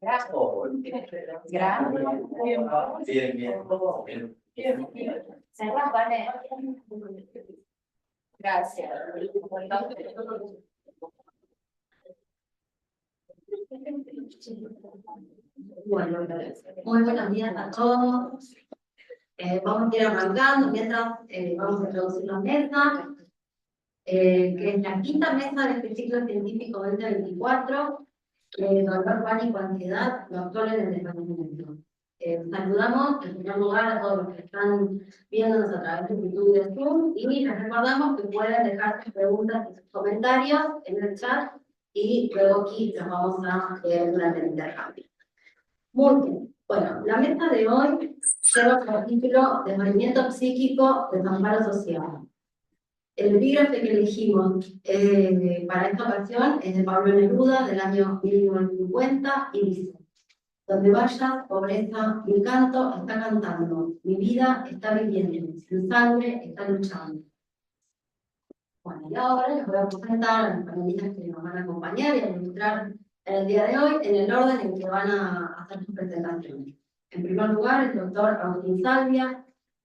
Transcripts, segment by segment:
Gracias. Cerrás, Vane. Gracias. Bueno, muy buenos días a todos. Vamos a ir arrancando mientras vamos a introducir la mesa, que es la quinta mesa de este ciclo científico 2024, dolor, pánico, ansiedad, lo actual en el desvanecimiento. Saludamos en primer lugar a todos los que están viéndonos a través de YouTube y de Zoom, y les recordamos que pueden dejar sus preguntas y sus comentarios en el chat, y luego aquí los vamos a leer durante el intercambio. Muy bien. Bueno, la mesa de hoy lleva como título Desvanecimiento psíquico, desamparo social. El epígrafe que elegimos para esta ocasión es de Pablo Neruda, del año 1950, y dice: donde vaya, pobreza, mi canto está cantando, mi vida está viviendo, mi sangre está luchando. Bueno, y ahora les voy a presentar a los panelistas que nos van a acompañar y a ilustrar en el día de hoy en el orden en que van a hacer sus presentaciones. En primer lugar, el doctor Agustín Salvia,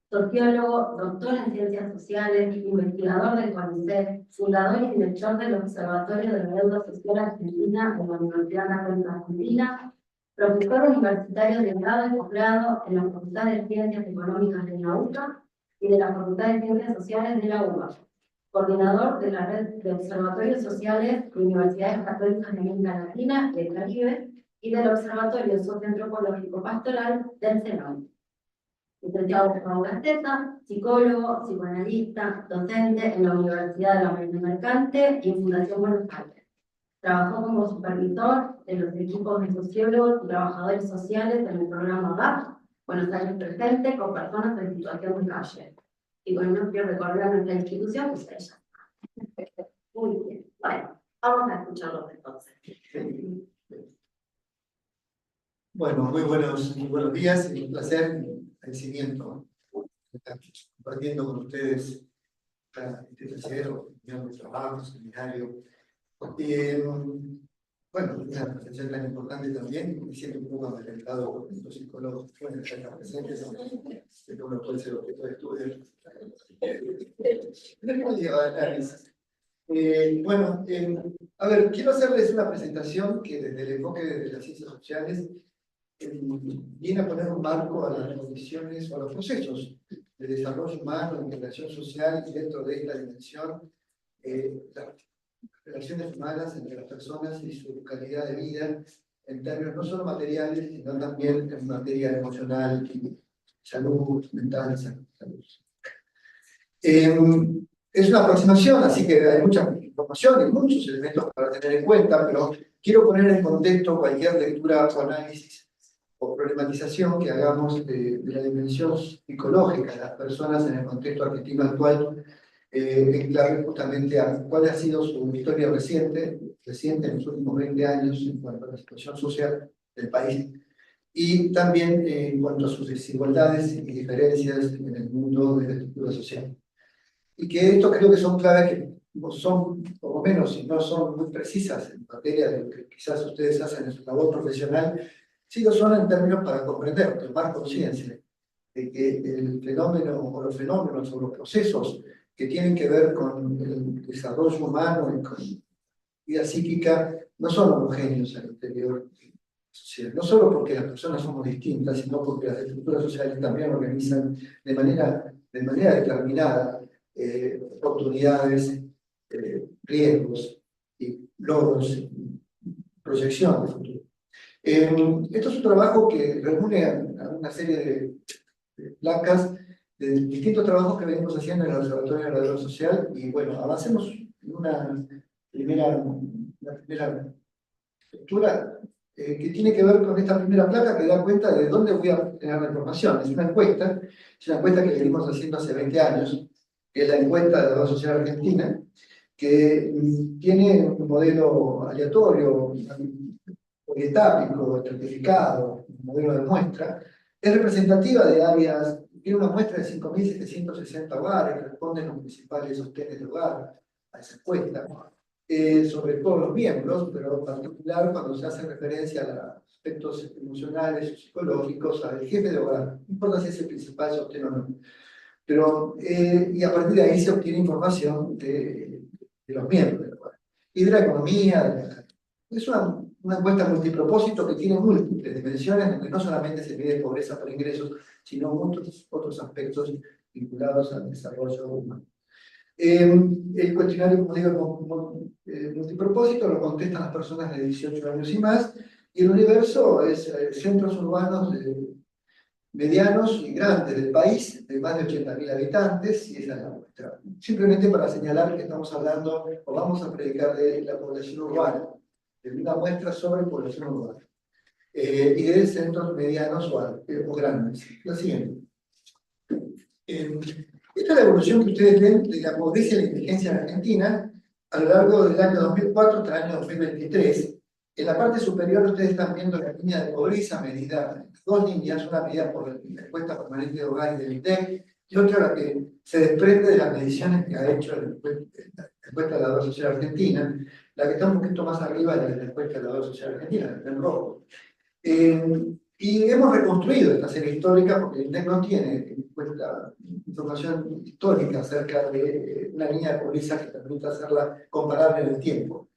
sociólogo, doctor en ciencias sociales, investigador del CONICET, fundador y director del Observatorio de la Deuda Social Argentina de la Universidad Católica Argentina, profesor universitario de grado y posgrado en la Facultad de Ciencias Económicas de la UCA y de la Facultad de Ciencias Sociales de la UBA, coordinador de la red de observatorios sociales de universidades católicas de América Latina y del Caribe, y del Observatorio Socioantropológico Pastoral del CENOI. Licenciado por Juan Gasteta, psicólogo, psicoanalista, docente en la Universidad de la Marina Mercante y en Fundación Buenos Aires. Trabajó como supervisor de los equipos de sociólogos y trabajadores sociales en el programa GAP, Buenos Aires Presente, con personas en situación de calle. Y con el quiero recordar nuestra institución, pues ella. Muy bien. Bueno, vamos a escucharlos entonces. Bueno, muy buenos días, es un placer y agradecimiento estar compartiendo con ustedes este tercero, de trabajo, seminario. Bueno, una presentación tan importante también, me siento un poco amedrentado por los psicólogos que pueden estar presentes, que uno puede ser objeto de estudio. Bueno, a ver, quiero hacerles una presentación que desde el enfoque de las ciencias sociales viene a poner un marco a las condiciones o a los procesos de desarrollo humano, de integración social, y dentro de esta dimensión, las relaciones humanas entre las personas y su calidad de vida, en términos no solo materiales, sino también en materia emocional y salud mental, salud. Es una aproximación, así que hay mucha información y muchos elementos para tener en cuenta, pero quiero poner en contexto cualquier lectura o análisis o problematización que hagamos de la dimensión psicológica de las personas en el contexto argentino actual, en clave justamente a cuál ha sido su historia reciente en los últimos 20 años en cuanto a la situación social del país, y también en cuanto a sus desigualdades y diferencias en el mundo de la estructura social. Y que esto creo que son claves que son, por lo menos, si no son muy precisas en materia de lo que quizás ustedes hacen en su labor profesional, sí lo son en términos para comprender, tomar conciencia de que el fenómeno o los fenómenos o los procesos que tienen que ver con el desarrollo humano y con la vida psíquica no son homogéneos al interior social. No solo porque las personas somos distintas, sino porque las estructuras sociales también organizan de manera determinada oportunidades, riesgos y logros, proyección de futuro. Esto es un trabajo que reúne a una serie de placas de distintos trabajos que venimos haciendo en el Observatorio de la Deuda Social, y bueno, avancemos en una primera lectura que tiene que ver con esta primera placa, que da cuenta de dónde voy a tener la información. Es una encuesta que venimos haciendo hace 20 años, que es la encuesta de la Deuda Social Argentina, que tiene un modelo aleatorio, polietápico, estratificado, un modelo de muestra. Es representativa de áreas, tiene una muestra de 5.760 hogares que responden a los principales sostenes de hogar a esa encuesta, sobre todos los miembros, pero en particular cuando se hace referencia aspectos emocionales o psicológicos al jefe de hogar. No importa si es el principal sostén o no. Pero, y a partir de ahí se obtiene información de los miembros del hogar. Y de la economía, es una encuesta multipropósito que tiene múltiples dimensiones, donde no solamente se mide pobreza por ingresos, sino muchos otros aspectos vinculados al desarrollo humano. El cuestionario, como digo, multipropósito, lo contestan las personas de 18 años y más, y el universo es centros urbanos medianos y grandes del país, de más de 80.000 habitantes, y esa es la muestra. Simplemente para señalar que estamos hablando, o vamos a predicar de la población urbana, de una muestra sobre población urbana, y de centros medianos o grandes. La siguiente. Esta es la evolución que ustedes ven de la pobreza y la indigencia en Argentina a lo largo del año 2004 hasta el año 2023. En la parte superior ustedes están viendo la línea de pobreza medida, dos líneas, una medida por la encuesta permanente de hogar y del INDEC, y otra la que se desprende de las mediciones que ha hecho la encuesta de la Obra Social Argentina. La que está un poquito más arriba es la encuesta de la Obra Social Argentina, en rojo. Y hemos reconstruido esta serie histórica porque el INDEC no tiene información histórica acerca de una línea de pobreza que permita hacerla comparable en el tiempo.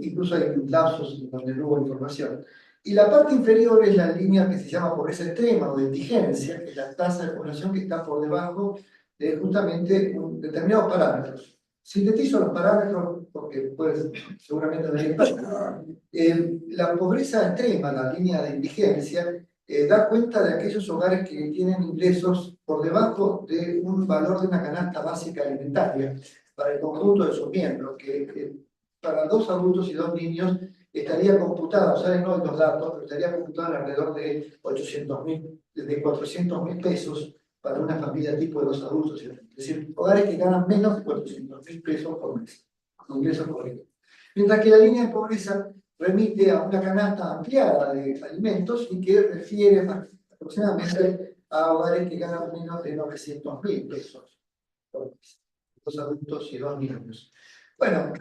Incluso hay lapsos donde no hubo información. Y la parte inferior es la línea que se llama pobreza extrema o de indigencia, que es la tasa de población que está por debajo de justamente determinados parámetros. Sintetizo los parámetros porque pues, seguramente no hay. La pobreza extrema, la línea de indigencia, da cuenta de aquellos hogares que tienen ingresos por debajo de un valor de una canasta básica alimentaria para el conjunto de sus miembros, que para 2 adultos y 2 niños estaría computada, salen hoy los datos, pero estaría computada alrededor de 400.000 pesos para una familia tipo de 2 adultos. Es decir, hogares que ganan menos de 400.000 pesos por mes, ingresos por año. Mientras que la línea de pobreza remite a una canasta ampliada de alimentos y que refiere aproximadamente a hogares que ganan menos de 900.000 pesos por mes, 2 adultos y 2 niños. Bueno,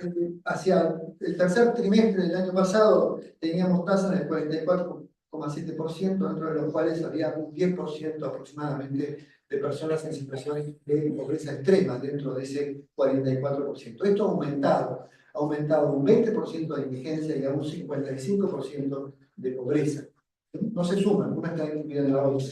hacia el tercer trimestre del año pasado teníamos tasas del 44,7%, dentro de los cuales había un 10% aproximadamente de personas en situación de pobreza extrema dentro de ese 44%. Esto ha aumentado un 20% de indigencia y a un 55% de pobreza. No se suman, una está incluida en la otra.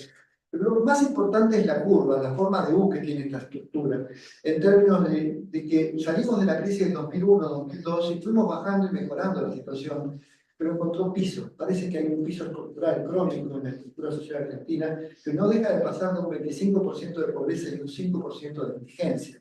Pero lo más importante es la curva, la forma de U que tiene esta estructura, en términos de que salimos de la crisis del 2001-2002 y fuimos bajando y mejorando la situación, pero encontró piso. Parece que hay un piso estructural crónico en la estructura social argentina que no deja de pasar de un 25% de pobreza y un 5% de indigencia,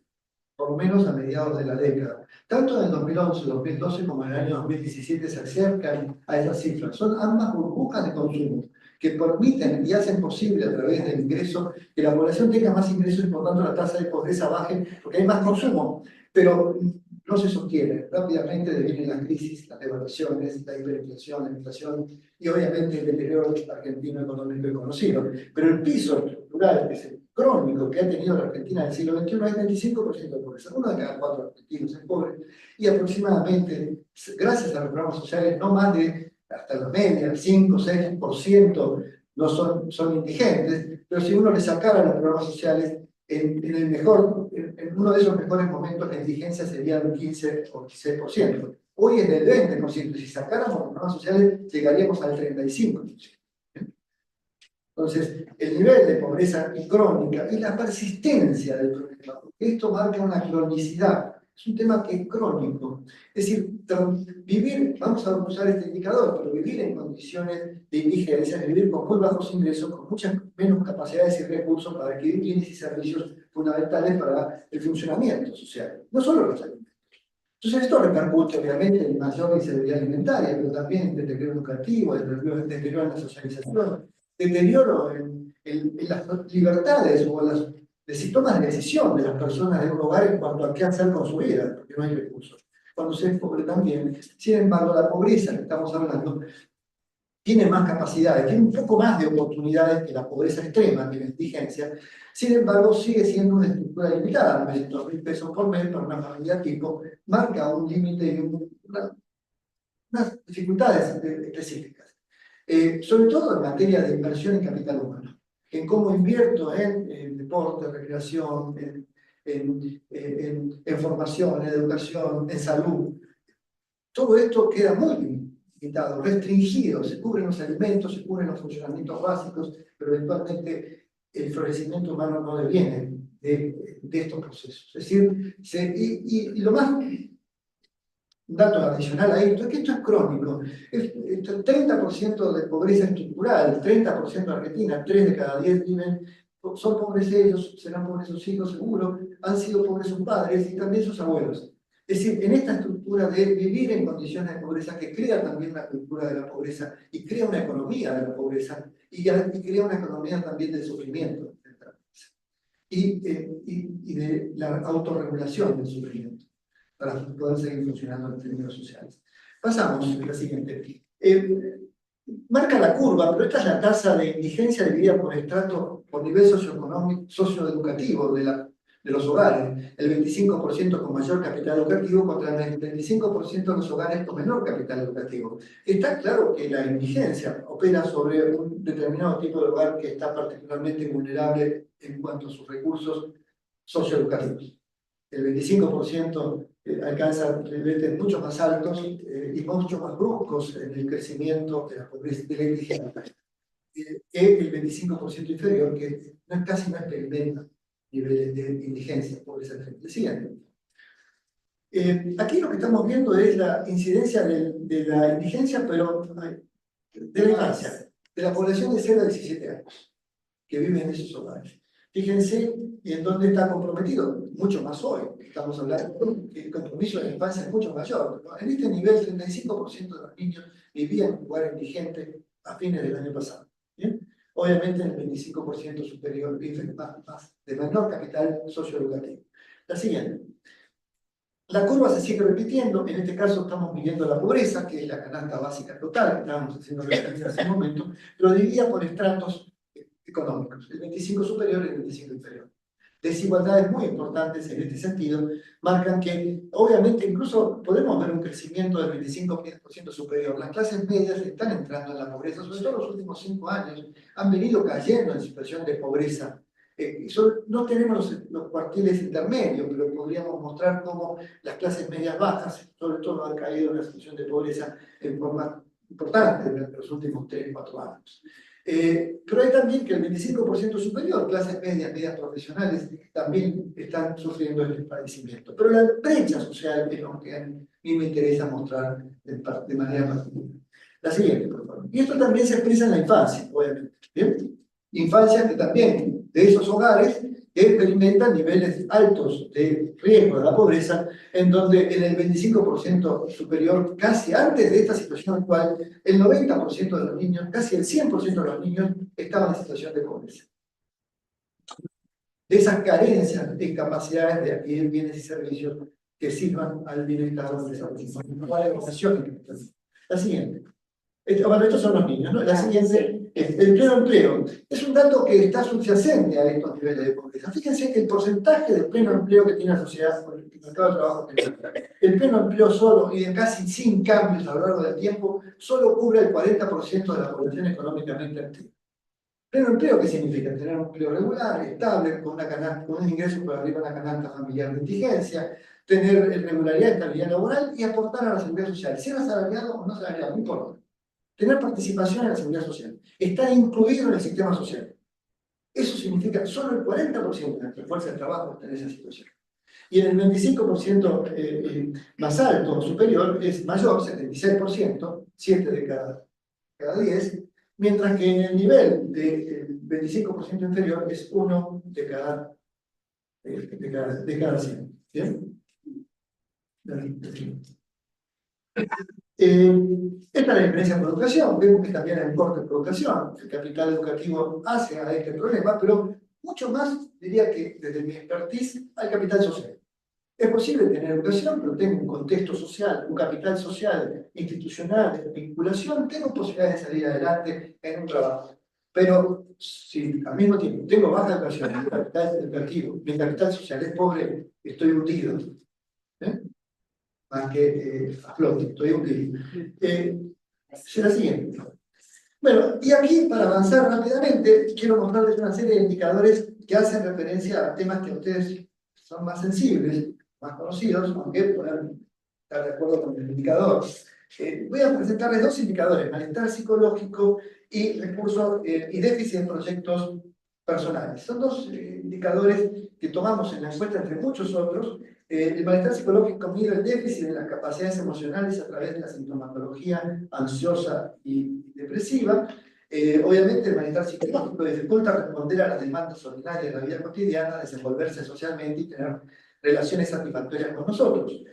por lo menos a mediados de la década. Tanto en el 2011-2012 como en el año 2017 se acercan a esas cifras. Son ambas burbujas de consumo que permiten y hacen posible a través del ingreso que la población tenga más ingresos y por tanto la tasa de pobreza baje porque hay más consumo, pero no se sostiene. Rápidamente devienen las crisis, las devaluaciones, la hiperinflación, la inflación y obviamente el deterioro argentino económico y conocido. Pero el piso estructural, que es el crónico que ha tenido la Argentina del siglo XXI es 25% de pobreza. 1 de cada 4 argentinos es pobre y aproximadamente, gracias a los programas sociales, no más de hasta la media, el 5-6% no son indigentes, pero si uno le sacara los programas sociales, en uno de esos mejores momentos la indigencia sería un 15 o 16%. Hoy es del 20%, si sacáramos los programas sociales llegaríamos al 35%. Entonces, el nivel de pobreza crónica y la persistencia del problema, porque esto marca una cronicidad, es un tema que es crónico. Es decir, vivir, vamos a usar este indicador, pero vivir en condiciones de indigencia, vivir con muy bajos ingresos, con muchas menos capacidades y recursos para adquirir bienes y servicios fundamentales para el funcionamiento social, no solo los alimentos. Entonces esto repercute obviamente en mayor inseguridad alimentaria, pero también en deterioro educativo, en deterioro en la socialización, deterioro en las libertades o las tomas de decisión de las personas de un hogar en cuanto a qué hacer con su vida, porque no hay recursos. Cuando se es pobre también, sin embargo, la pobreza que estamos hablando tiene más capacidades, tiene un poco más de oportunidades que la pobreza extrema, que la indigencia. Sin embargo, sigue siendo una estructura limitada. 900.000 pesos por mes para una familia tipo marca un límite y unas dificultades específicas. sobre todo en materia de inversión en capital humano, en cómo invierto en deporte, recreación, en formación, en educación, en salud. Todo esto queda muy limitado, restringido, se cubren los alimentos, se cubren los funcionamientos básicos, pero eventualmente el florecimiento humano no deviene de estos procesos. Es decir, y lo más, un dato adicional a esto, es que esto es crónico. El 30% de pobreza estructural, 30% de Argentina, 3 de cada 10 viven, son pobres ellos, serán pobres sus hijos seguro, han sido pobres sus padres y también sus abuelos. Es decir, en esta estructura de vivir en condiciones de pobreza que crea también una cultura de la pobreza y crea una economía de la pobreza y crea una economía también del sufrimiento y de la autorregulación del sufrimiento para poder seguir funcionando en términos sociales. Pasamos a la siguiente. Marca la curva, pero esta es la tasa de indigencia dividida por estrato, por nivel socioeconómico, socioeducativo de los hogares. El 25% con mayor capital educativo contra el 25% de los hogares con menor capital educativo. Está claro que la indigencia opera sobre un determinado tipo de hogar que está particularmente vulnerable en cuanto a sus recursos socioeducativos. El 25% alcanza niveles mucho más altos y mucho más bruscos en el crecimiento de la pobreza de la indigencia. El 25% inferior, que casi no experimenta niveles de indigencia, pobreza siguiente. Aquí lo que estamos viendo es la incidencia de la indigencia, pero de la infancia, de la población de 0 a 17 años, que vive en esos hogares. Fíjense en dónde está comprometido, mucho más hoy. Estamos hablando que el compromiso de la infancia es mucho mayor, ¿no? En este nivel, 35% de los niños vivían en un lugar indigente a fines del año pasado. ¿Bien? Obviamente en el 25% superior, más de menor capital socioeducativo. La siguiente. La curva se sigue repitiendo, en este caso estamos midiendo la pobreza, que es la canasta básica total, que estábamos haciendo referencia hace un momento, pero dividida por estratos económicos, el 25 superior y el 25 inferior. Desigualdades muy importantes en este sentido marcan que, obviamente, incluso podemos ver un crecimiento del 25% superior. Las clases medias están entrando en la pobreza, sobre todo en los últimos 5 años, han venido cayendo en situación de pobreza. No tenemos los cuartiles intermedios, pero podríamos mostrar cómo las clases medias bajas, sobre todo, han caído en la situación de pobreza en forma importante durante los últimos 3-4 años. Pero hay también que el 25% superior, clases medias, medias profesionales, también están sufriendo este padecimiento. Pero la brecha social es lo que a mí me interesa mostrar de manera particular. La siguiente, por favor. Y esto también se expresa en la infancia, obviamente. ¿Bien? Infancia que también, de esos hogares, que experimentan niveles altos de riesgo de la pobreza, en donde en el 25% superior, casi antes de esta situación actual, el 90% de los niños, casi el 100% de los niños, estaban en situación de pobreza. De esas carencias de capacidades de adquirir bienes y servicios que sirvan al bienestar del desarrollo. La siguiente. Bueno, estos son los niños, ¿no? La siguiente es el pleno empleo. Es un dato que está subyacente a estos niveles de pobreza. Fíjense que el porcentaje de pleno empleo que tiene la sociedad con el mercado de trabajo, el pleno empleo solo y de casi sin cambios a lo largo del tiempo, solo cubre el 40% de la población económicamente activa. Pleno empleo, ¿qué significa? Tener un empleo regular, estable, con un ingreso por arriba de una canasta familiar de indigencia, tener regularidad y estabilidad laboral y aportar a la seguridad social, sea asalariado o no asalariado, no importa. Tener participación en la seguridad social, estar incluido en el sistema social. Eso significa solo el 40% de nuestra fuerza de trabajo está en esa situación. Y en el 25% más alto, superior, es mayor, 76%, 7 de cada 10, mientras que en el nivel del 25% inferior es 1 de cada 100. ¿Bien? Esta es la diferencia por educación. Vemos que también hay un corte por educación. El capital educativo hace a este problema, pero mucho más, diría que desde mi expertise, hay capital social. Es posible tener educación, pero tengo un contexto social, un capital social, institucional, de vinculación, tengo posibilidades de salir adelante en un trabajo. Pero si al mismo tiempo tengo baja educación, mi capital educativo, mi capital social es pobre, estoy hundido. Más que a flote, estoy hundido. Será la siguiente. Bueno, y aquí, para avanzar rápidamente, quiero mostrarles una serie de indicadores que hacen referencia a temas que a ustedes son más sensibles, más conocidos, aunque puedan estar de acuerdo con el indicador. Voy a presentarles dos indicadores: malestar psicológico y recursos y déficit en proyectos personales. Son dos indicadores que tomamos en la encuesta entre muchos otros. El malestar psicológico mide el déficit de las capacidades emocionales a través de la sintomatología ansiosa y depresiva. Obviamente el malestar psicológico dificulta responder a las demandas ordinarias de la vida cotidiana, desenvolverse socialmente y tener relaciones satisfactorias con nosotros.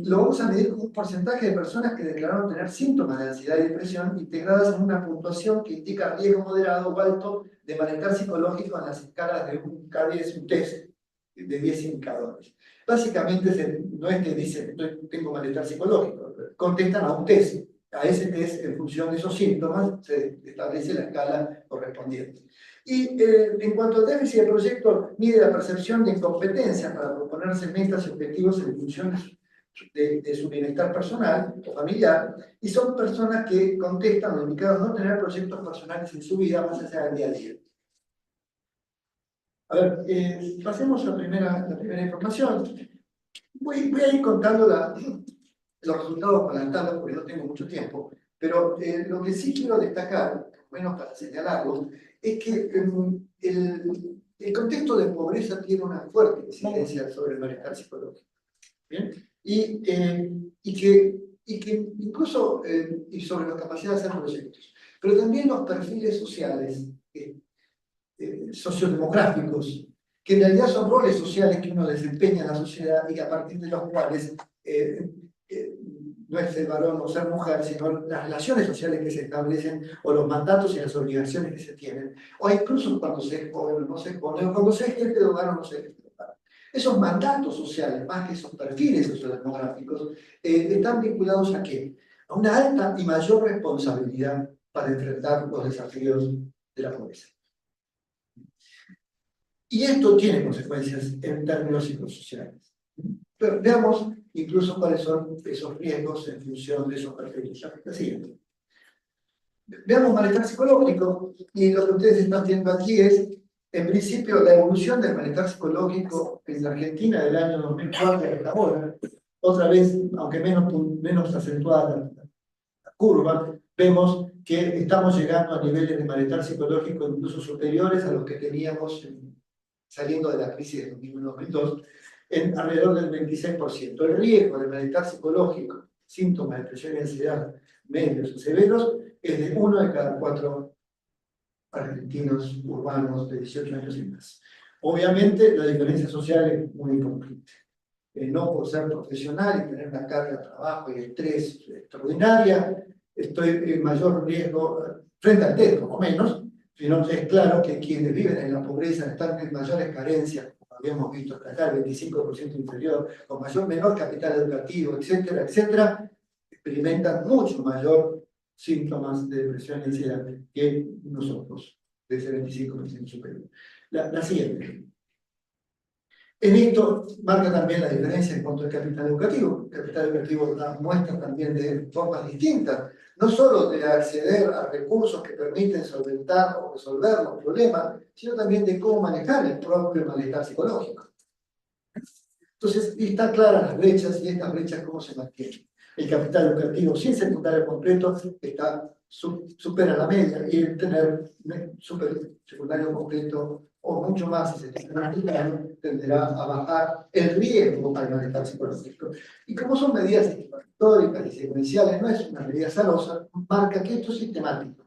Lo vamos a medir como un porcentaje de personas que declararon tener síntomas de ansiedad y depresión integradas en una puntuación que indica riesgo moderado o alto de malestar psicológico en las escalas de un K10, un test de 10 indicadores. Básicamente no es que dicen tengo malestar psicológico, contestan a un test. A ese test, en función de esos síntomas, se establece la escala correspondiente. Y en cuanto al déficit del proyecto, mide la percepción de incompetencia para proponerse metas y objetivos en función de su bienestar personal o familiar, y son personas que contestan o indicaron no tener proyectos personales en su vida más allá del día a día. A ver, pasemos a la primera información. Voy a ir contando los resultados con las tablas porque no tengo mucho tiempo, pero lo que sí quiero destacar, menos para señalarlo, es que el contexto de pobreza tiene una fuerte incidencia sobre el malestar psicológico. ¿Bien? Y que incluso y sobre la capacidad de hacer proyectos, pero también los perfiles sociales, sociodemográficos, que en realidad son roles sociales que uno desempeña en la sociedad y a partir de los cuales no es ser varón o ser mujer, sino las relaciones sociales que se establecen o los mandatos y las obligaciones que se tienen, o incluso cuando se es joven o no se es joven, o cuando se es jefe de hogar o no se es jefe de hogar. Esos mandatos sociales, más que esos perfiles sociodemográficos, están vinculados ¿a qué? A una alta y mayor responsabilidad para enfrentar los desafíos de la pobreza. Y esto tiene consecuencias en términos psicosociales. Pero veamos incluso cuáles son esos riesgos en función de esos perfiles. La siguiente. Veamos malestar psicológico, y lo que ustedes están viendo aquí es, en principio, la evolución del malestar psicológico en la Argentina del año 2004 hasta ahora. Otra vez, aunque menos acentuada la curva, vemos que estamos llegando a niveles de malestar psicológico incluso superiores a los que teníamos saliendo de la crisis de 2001-2002, en alrededor del 26%. El riesgo de malestar psicológico, síntomas de depresión y ansiedad medios o severos, es de 1 de cada 4 argentinos urbanos de 18 años y más. Obviamente, la diferencia social es muy importante. No por ser profesional y tener una carga de trabajo y estrés extraordinaria, estoy en mayor riesgo frente al test, poco menos, sino es claro que quienes viven en la pobreza están en mayores carencias, como habíamos visto hasta acá, el 25% inferior, con menor capital educativo, etcétera, etcétera, experimentan mucho mayor síntomas de depresión y ansiedad que nosotros, de ese 25% superior. La siguiente. En esto marca también la diferencia en cuanto al capital educativo. El capital educativo da muestras también de formas distintas, no solo de acceder a recursos que permiten solventar o resolver los problemas, sino también de cómo manejar el propio malestar psicológico. Entonces, están claras las brechas y estas brechas cómo se mantienen. El capital educativo sin secundario completo supera la media, y el tener secundario completo o mucho más si se tiene tenderá a bajar el riesgo al malestar psicológico. Y como son medidas históricas y secuenciales, no es una medida azarosa, marca que esto es sistemático.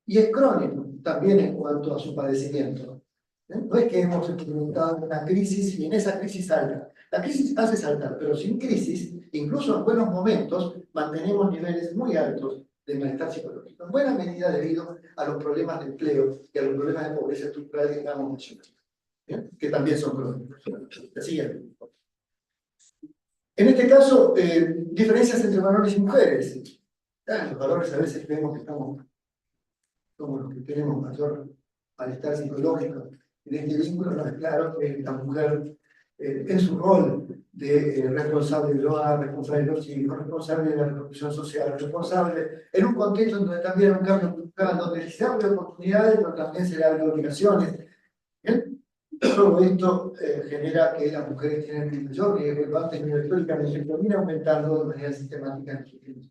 Y es crónico también en cuanto a su padecimiento. No es que hemos experimentado una crisis y en esa crisis salta. La crisis hace saltar, pero sin crisis, incluso en buenos momentos, mantenemos niveles muy altos de malestar psicológico, en buena medida debido a los problemas de empleo y a los problemas de pobreza estructural que estamos mencionando, que también son crónicos. La siguiente. En este caso, diferencias entre varones y mujeres. Los valores a veces vemos que estamos como los que tenemos mayor malestar psicológico. En este vínculo no es claro que la mujer en su rol de responsable del hogar, responsable de los hijos, responsable de la reproducción social, responsable en un contexto donde también hay un cambio cultural, donde se abre oportunidades, pero también se le abren obligaciones. ¿Bien? Todo esto genera que las mujeres tienen un mayor riesgo y van teniendo históricamente, termina aumentando de manera sistemática en los últimos,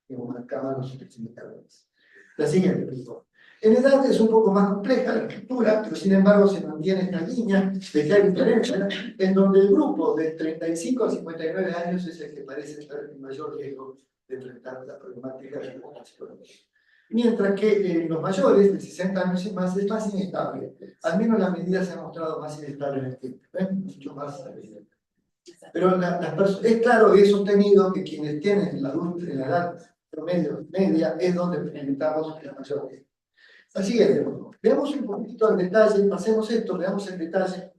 como marcaban los indicadores. La siguiente, por favor. En edad es un poco más compleja la estructura, pero sin embargo se mantiene esta línea de que hay diferencia, en donde el grupo de 35 a 59 años es el que parece estar en mayor riesgo de enfrentar la problemática de la psicología. Mientras que los mayores, de 60 años y más, es más inestable. Al menos la medida se ha mostrado más inestable en el tiempo. Mucho más. Pero es claro que es sostenido que quienes tienen la edad promedio media es donde experimentamos la mayor riesgo. La siguiente, por favor. Veamos un poquito al detalle, pasemos esto, veamos en detalle.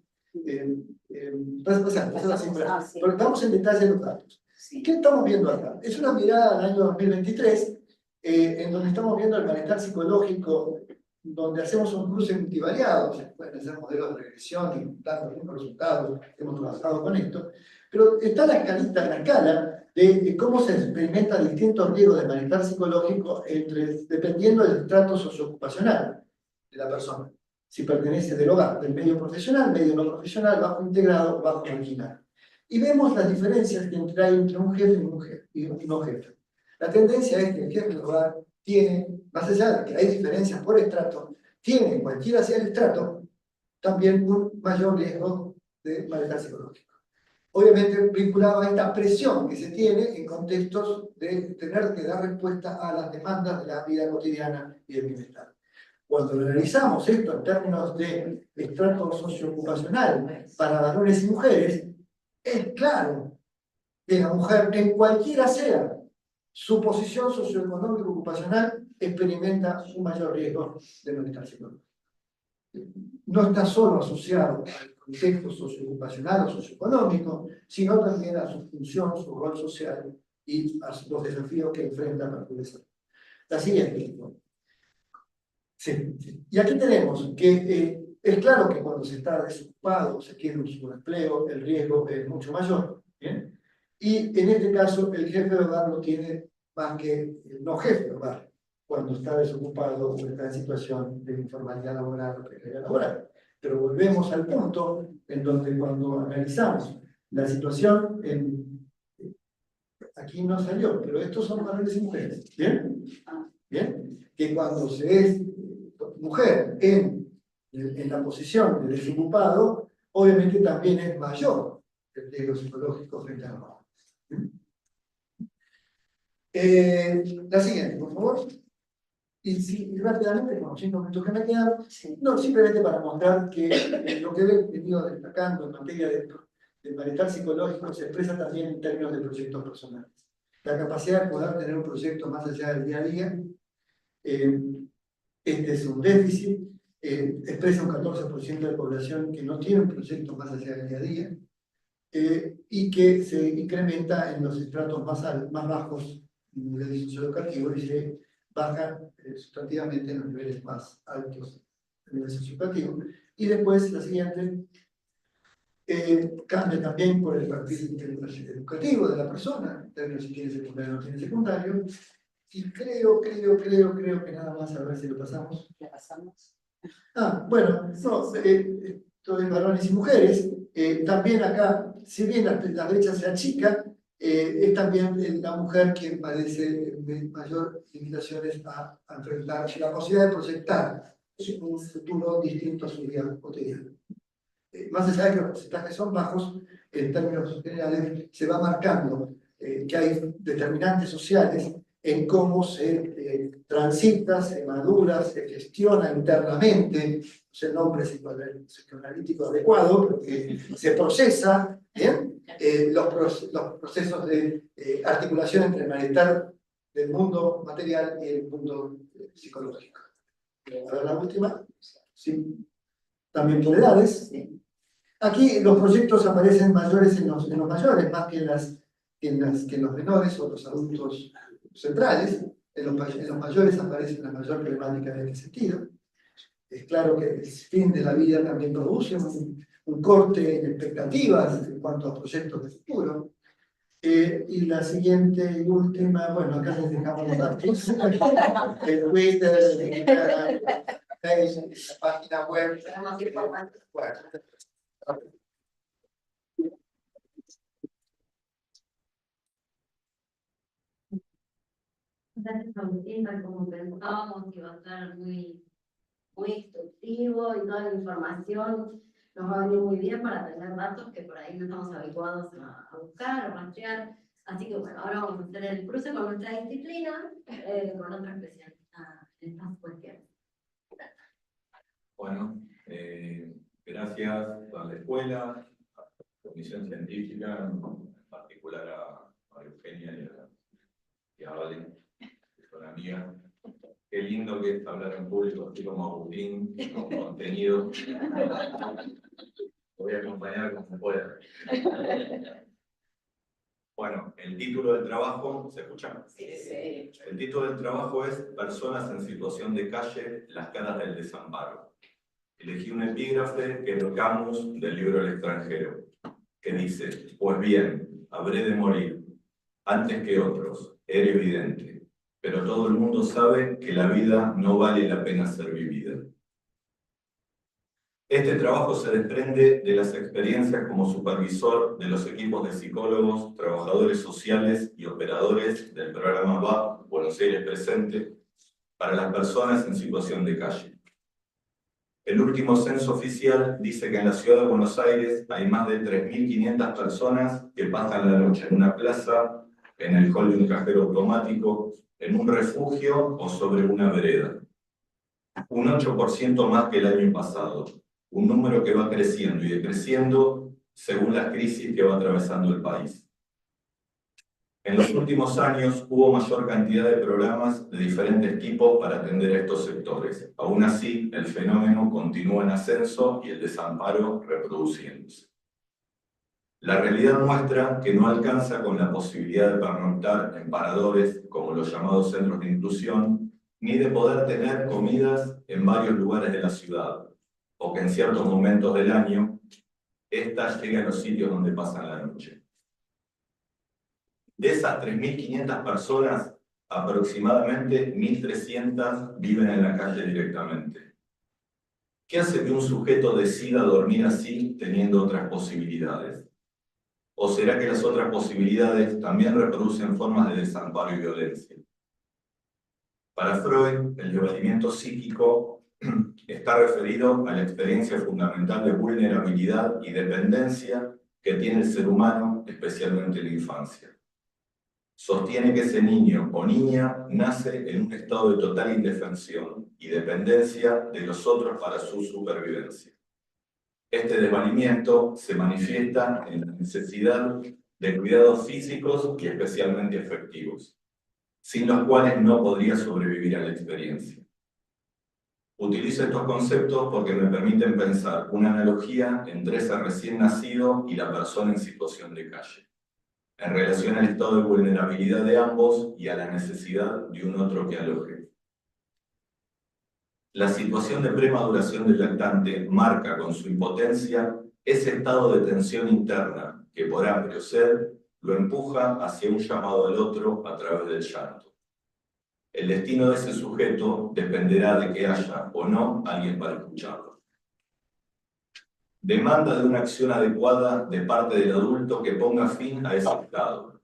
Vamos en detalle los datos. ¿Qué estamos viendo acá? Es una mirada al año 2023, en donde estamos viendo el malestar psicológico, donde hacemos un cruce multivariado, se pueden hacer modelos de regresión y dar los mismos resultados, hemos trabajado con esto, pero está la escalita, la escala de cómo se experimentan distintos riesgos de malestar psicológico dependiendo del estrato socioocupacional de la persona. Si pertenece del hogar, del medio profesional, medio no profesional, bajo integrado, bajo marginal. Y vemos las diferencias que hay entre un jefe y un no jefe. La tendencia es que el jefe del hogar tiene, más allá de que hay diferencias por estrato, tiene, cualquiera sea el estrato, también un mayor riesgo de malestar psicológico. Obviamente vinculado a esta presión que se tiene en contextos de tener que dar respuesta a las demandas de la vida cotidiana y del bienestar. Cuando analizamos esto en términos de estrato socioocupacional para varones y mujeres, es claro que la mujer, en cualquiera sea su posición socioeconómica ocupacional, experimenta un mayor riesgo de malestar psicológico. No está solo asociado al contexto socioocupacional o socioeconómico, sino también a su función, su rol social y a los desafíos que enfrenta la pobreza. La siguiente. Sí. Y aquí tenemos que es claro que cuando se está desocupado, se tiene un subempleo, el riesgo es mucho mayor. ¿Bien? Y en este caso, el jefe de hogar no tiene más que el no jefe de hogar, cuando está desocupado o está en situación de informalidad laboral o precariedad laboral. Pero volvemos al punto en donde cuando analizamos la situación, aquí no salió, pero estos son varones y mujeres. ¿Bien? ¿Bien? Que cuando se es mujer en la posición de desocupado, obviamente también es mayor el riesgo psicológico frente a los hombres. La siguiente, por favor. Y rápidamente, con los 5 minutos que me quedan, no, simplemente para mostrar que lo que he venido destacando en materia de malestar psicológico se expresa también en términos de proyectos personales. La capacidad de poder tener un proyecto más allá del día a día, este es un déficit, expresa un 14% de la población que no tiene un proyecto más allá del día a día, y que se incrementa en los estratos más bajos del socioeducativo y se baja sustantivamente en los niveles más altos del nivel socioeducativo. Y después, la siguiente, cambia también por el perfil educativo de la persona, en términos si tiene secundario o no tiene secundario. Y creo que nada más, a ver si lo pasamos. ¿La pasamos? Bueno, no, esto es varones y mujeres. También acá, si bien la brecha se achica, es también la mujer quien padece mayor limitaciones a enfrentar la posibilidad de proyectar un futuro distinto a su vida cotidiana. Más allá de que los porcentajes son bajos, en términos generales se va marcando que hay determinantes sociales en cómo se transita, se madura, se gestiona internamente, no sé el nombre psicoanalítico adecuado, pero que se procesa, ¿bien? Los procesos de articulación entre el malestar del mundo material y el mundo psicológico. A ver la última. Sí. También por edades. Aquí los proyectos aparecen mayores en los mayores, más que en los menores o los adultos centrales. En los mayores aparece una mayor problemática en este sentido. Es claro que el fin de la vida también produce un corte en expectativas en cuanto a proyectos de futuro. Y la siguiente y última, bueno, acá les dejamos los datos. El Twitter, el Instagram, Facebook, la página web. Bueno. Gracias, Agustín, tal como pensábamos, que va a estar muy instructivo y toda la información nos va a venir muy bien para tener datos que por ahí no estamos habituados a buscar o rastrear. Así que bueno, ahora vamos a hacer el cruce con nuestra disciplina, con otra especialista en estas cuestiones. Bueno, gracias a la escuela, a la comisión científica, en particular a Eugenia y a Vale, que son amigas. Qué lindo que es hablar en público, así como Agustín, con contenido. Voy a acompañar como pueda. Bueno, el título del trabajo, ¿se escucha? Sí, sí. El título del trabajo es Personas en situación de calle, las caras del desamparo. Elegí un epígrafe que es de Camus, del libro El extranjero, que dice: pues bien, habré de morir, antes que otros, era evidente, pero todo el mundo sabe que la vida no vale la pena ser vivida. Este trabajo se desprende de las experiencias como supervisor de los equipos de psicólogos, trabajadores sociales y operadores del programa VAP Buenos Aires Presente para las personas en situación de calle. El último censo oficial dice que en la ciudad de Buenos Aires hay más de 3.500 personas que pasan la noche en una plaza, en el hall de un cajero automático, en un refugio o sobre una vereda. Un 8% más que el año pasado, un número que va creciendo y decreciendo según las crisis que va atravesando el país. En los últimos años hubo mayor cantidad de programas de diferentes tipos para atender a estos sectores. Aún así, el fenómeno continúa en ascenso y el desamparo reproduciéndose. La realidad muestra que no alcanza con la posibilidad de pernoctar en paradores, como los llamados centros de inclusión, ni de poder tener comidas en varios lugares de la ciudad, o que en ciertos momentos del año, éstas lleguen a los sitios donde pasan la noche. De esas 3.500 personas, aproximadamente 1.300 viven en la calle directamente. ¿Qué hace que un sujeto decida dormir así teniendo otras posibilidades? ¿O será que las otras posibilidades también reproducen formas de desamparo y violencia? Para Freud, el desvalimiento psíquico está referido a la experiencia fundamental de vulnerabilidad y dependencia que tiene el ser humano, especialmente en la infancia. Sostiene que ese niño o niña nace en un estado de total indefensión y dependencia de los otros para su supervivencia. Este desvalimiento se manifiesta en la necesidad de cuidados físicos y especialmente afectivos, sin los cuales no podría sobrevivir a la experiencia. Utilizo estos conceptos porque me permiten pensar una analogía entre ese recién nacido y la persona en situación de calle, en relación al estado de vulnerabilidad de ambos y a la necesidad de un otro que aloje. La situación de premaduración del lactante marca con su impotencia ese estado de tensión interna que, por amplio ser, lo empuja hacia un llamado al otro a través del llanto. El destino de ese sujeto dependerá de que haya o no alguien para escucharlo. Demanda de una acción adecuada de parte del adulto que ponga fin a ese estado.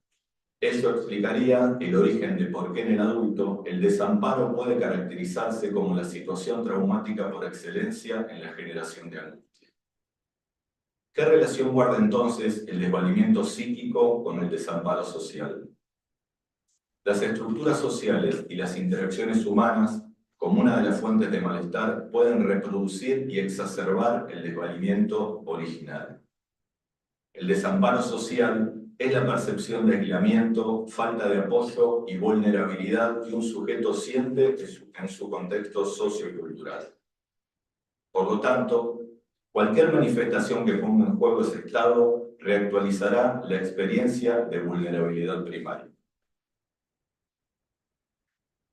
Eso explicaría el origen de por qué en el adulto el desamparo puede caracterizarse como la situación traumática por excelencia en la generación de angustia. ¿Qué relación guarda entonces el desvalimiento psíquico con el desamparo social? Las estructuras sociales y las interacciones humanas, como una de las fuentes de malestar, pueden reproducir y exacerbar el desvalimiento original. El desamparo social es la percepción de aislamiento, falta de apoyo y vulnerabilidad que un sujeto siente en su contexto sociocultural. Por lo tanto, cualquier manifestación que ponga en juego ese estado reactualizará la experiencia de vulnerabilidad primaria.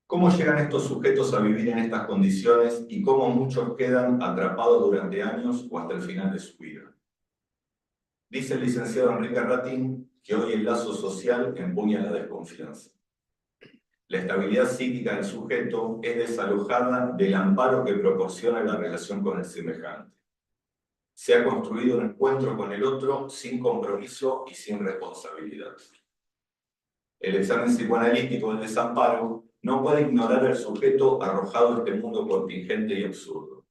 ¿Cómo llegan estos sujetos a vivir en estas condiciones y cómo muchos quedan atrapados durante años o hasta el final de su vida? Dice el licenciado Enrique Ratín que hoy el lazo social empuña la desconfianza. La estabilidad psíquica del sujeto es desalojada del amparo que proporciona la relación con el semejante. Se ha construido un encuentro con el otro sin compromiso y sin responsabilidad. El examen psicoanalítico del desamparo no puede ignorar al sujeto arrojado a este mundo contingente y absurdo.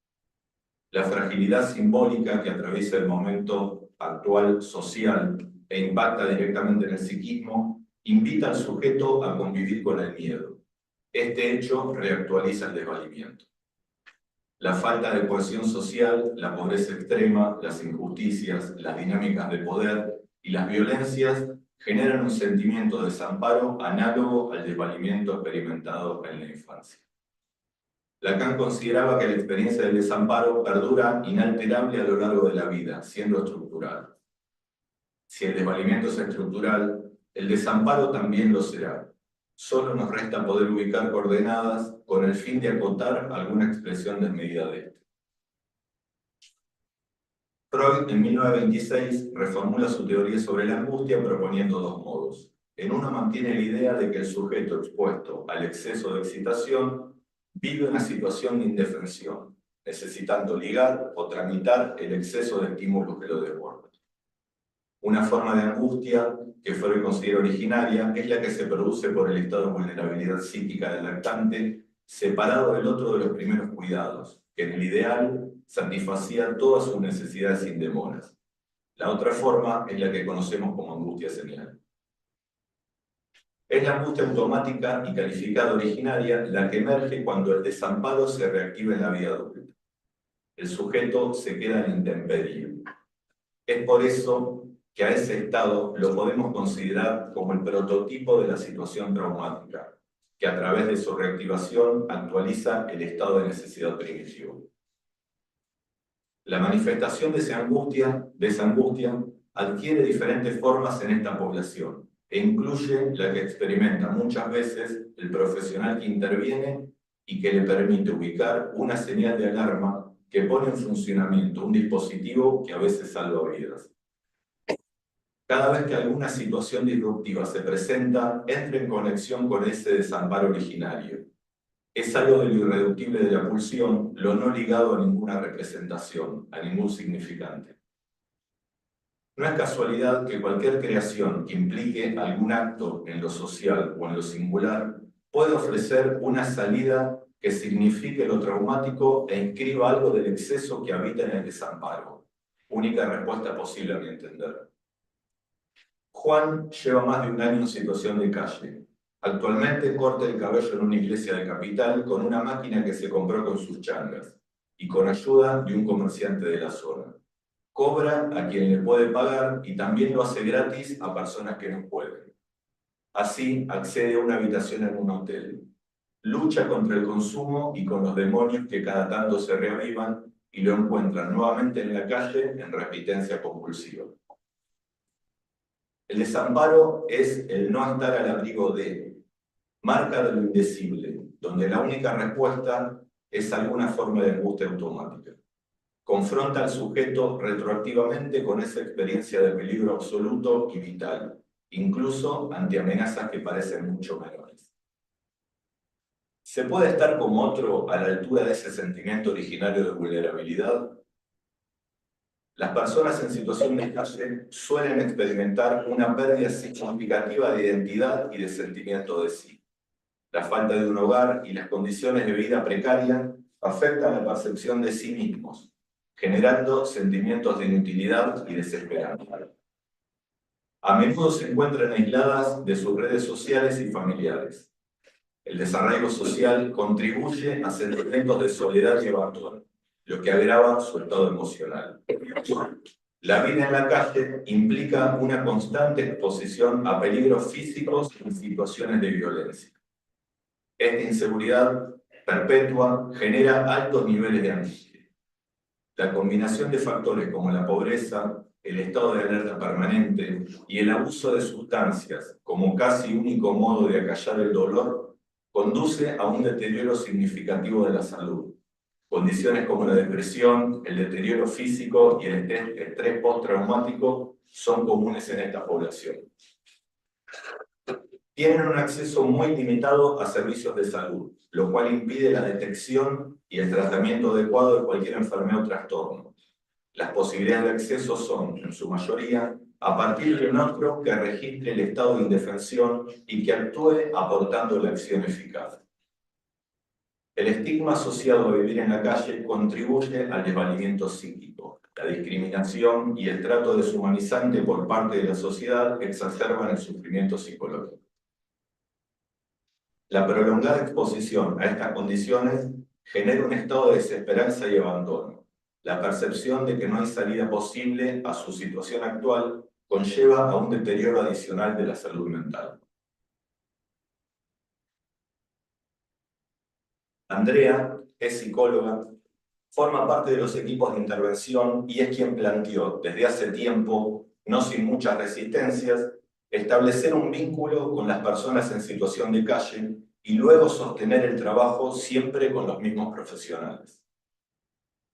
La fragilidad simbólica que atraviesa el momento actual social e impacta directamente en el psiquismo invita al sujeto a convivir con el miedo. Este hecho reactualiza el desvalimiento. La falta de cohesión social, la pobreza extrema, las injusticias, las dinámicas de poder y las violencias generan un sentimiento de desamparo análogo al desvalimiento experimentado en la infancia. Lacan consideraba que la experiencia del desamparo perdura inalterable a lo largo de la vida, siendo estructural. Si el desvalimiento es estructural, el desamparo también lo será. Solo nos resta poder ubicar coordenadas con el fin de acotar alguna expresión desmedida de este. Freud, en 1926, reformula su teoría sobre la angustia proponiendo dos modos. En uno mantiene la idea de que el sujeto expuesto al exceso de excitación vive una situación de indefensión, necesitando ligar o tramitar el exceso de estímulos que lo desbordan. Una forma de angustia que Freud considera originaria es la que se produce por el estado de vulnerabilidad psíquica del lactante, separado del otro de los primeros cuidados, que en el ideal satisfacía todas sus necesidades sin demoras. La otra forma es la que conocemos como angustia señal. Es la angustia automática y calificada originaria la que emerge cuando el desamparo se reactiva en la vida adulta. El sujeto se queda en intemperie. Es por eso que a ese estado lo podemos considerar como el prototipo de la situación traumática, que a través de su reactivación actualiza el estado de necesidad primitivo. La manifestación de esa angustia adquiere diferentes formas en esta población e incluye la que experimenta muchas veces el profesional que interviene y que le permite ubicar una señal de alarma que pone en funcionamiento un dispositivo que a veces salva vidas. Cada vez que alguna situación disruptiva se presenta, entra en conexión con ese desamparo originario. Es algo de lo irreductible de la pulsión, lo no ligado a ninguna representación, a ningún significante. No es casualidad que cualquier creación que implique algún acto en lo social o en lo singular pueda ofrecer una salida que signifique lo traumático e inscriba algo del exceso que habita en el desamparo. Única respuesta posible a mi entender. Juan lleva más de un año en situación de calle. Actualmente corta el cabello en una iglesia de Capital con una máquina que se compró con sus changas y con ayuda de un comerciante de la zona. Cobra a quien le puede pagar y también lo hace gratis a personas que no pueden. Así accede a una habitación en un hotel. Lucha contra el consumo y con los demonios que cada tanto se reavivan y lo encuentran nuevamente en la calle en repitencia compulsiva. El desamparo es el no estar al abrigo de, marca de lo indecible, donde la única respuesta es alguna forma de angustia automática. Confronta al sujeto retroactivamente con esa experiencia de peligro absoluto y vital, incluso ante amenazas que parecen mucho menores. ¿Se puede estar como otro a la altura de ese sentimiento originario de vulnerabilidad? Las personas en situación de calle suelen experimentar una pérdida significativa de identidad y de sentimiento de sí. La falta de un hogar y las condiciones de vida precaria afectan la percepción de sí mismos, generando sentimientos de inutilidad y desesperanza. A menudo se encuentran aisladas de sus redes sociales y familiares. El desarraigo social contribuye a sentimientos de soledad y abandono, lo que agrava su estado emocional. La vida en la calle implica una constante exposición a peligros físicos y situaciones de violencia. Esta inseguridad perpetua genera altos niveles de angustia. La combinación de factores como la pobreza, el estado de alerta permanente y el abuso de sustancias como casi único modo de acallar el dolor conduce a un deterioro significativo de la salud, Condiciones como la depresión, el deterioro físico y el estrés postraumático son comunes en esta población. Tienen un acceso muy limitado a servicios de salud, lo cual impide la detección y el tratamiento adecuado de cualquier enfermedad o trastorno. Las posibilidades de acceso son, en su mayoría, a partir de un otro que registre el estado de indefensión y que actúe aportando la acción eficaz. El estigma asociado a vivir en la calle contribuye al desvalimiento psíquico. La discriminación y el trato deshumanizante por parte de la sociedad exacerban el sufrimiento psicológico. La prolongada exposición a estas condiciones genera un estado de desesperanza y abandono. La percepción de que no hay salida posible a su situación actual conlleva a un deterioro adicional de la salud mental. Andrea es psicóloga, forma parte de los equipos de intervención y es quien planteó desde hace tiempo, no sin muchas resistencias, establecer un vínculo con las personas en situación de calle y luego sostener el trabajo siempre con los mismos profesionales.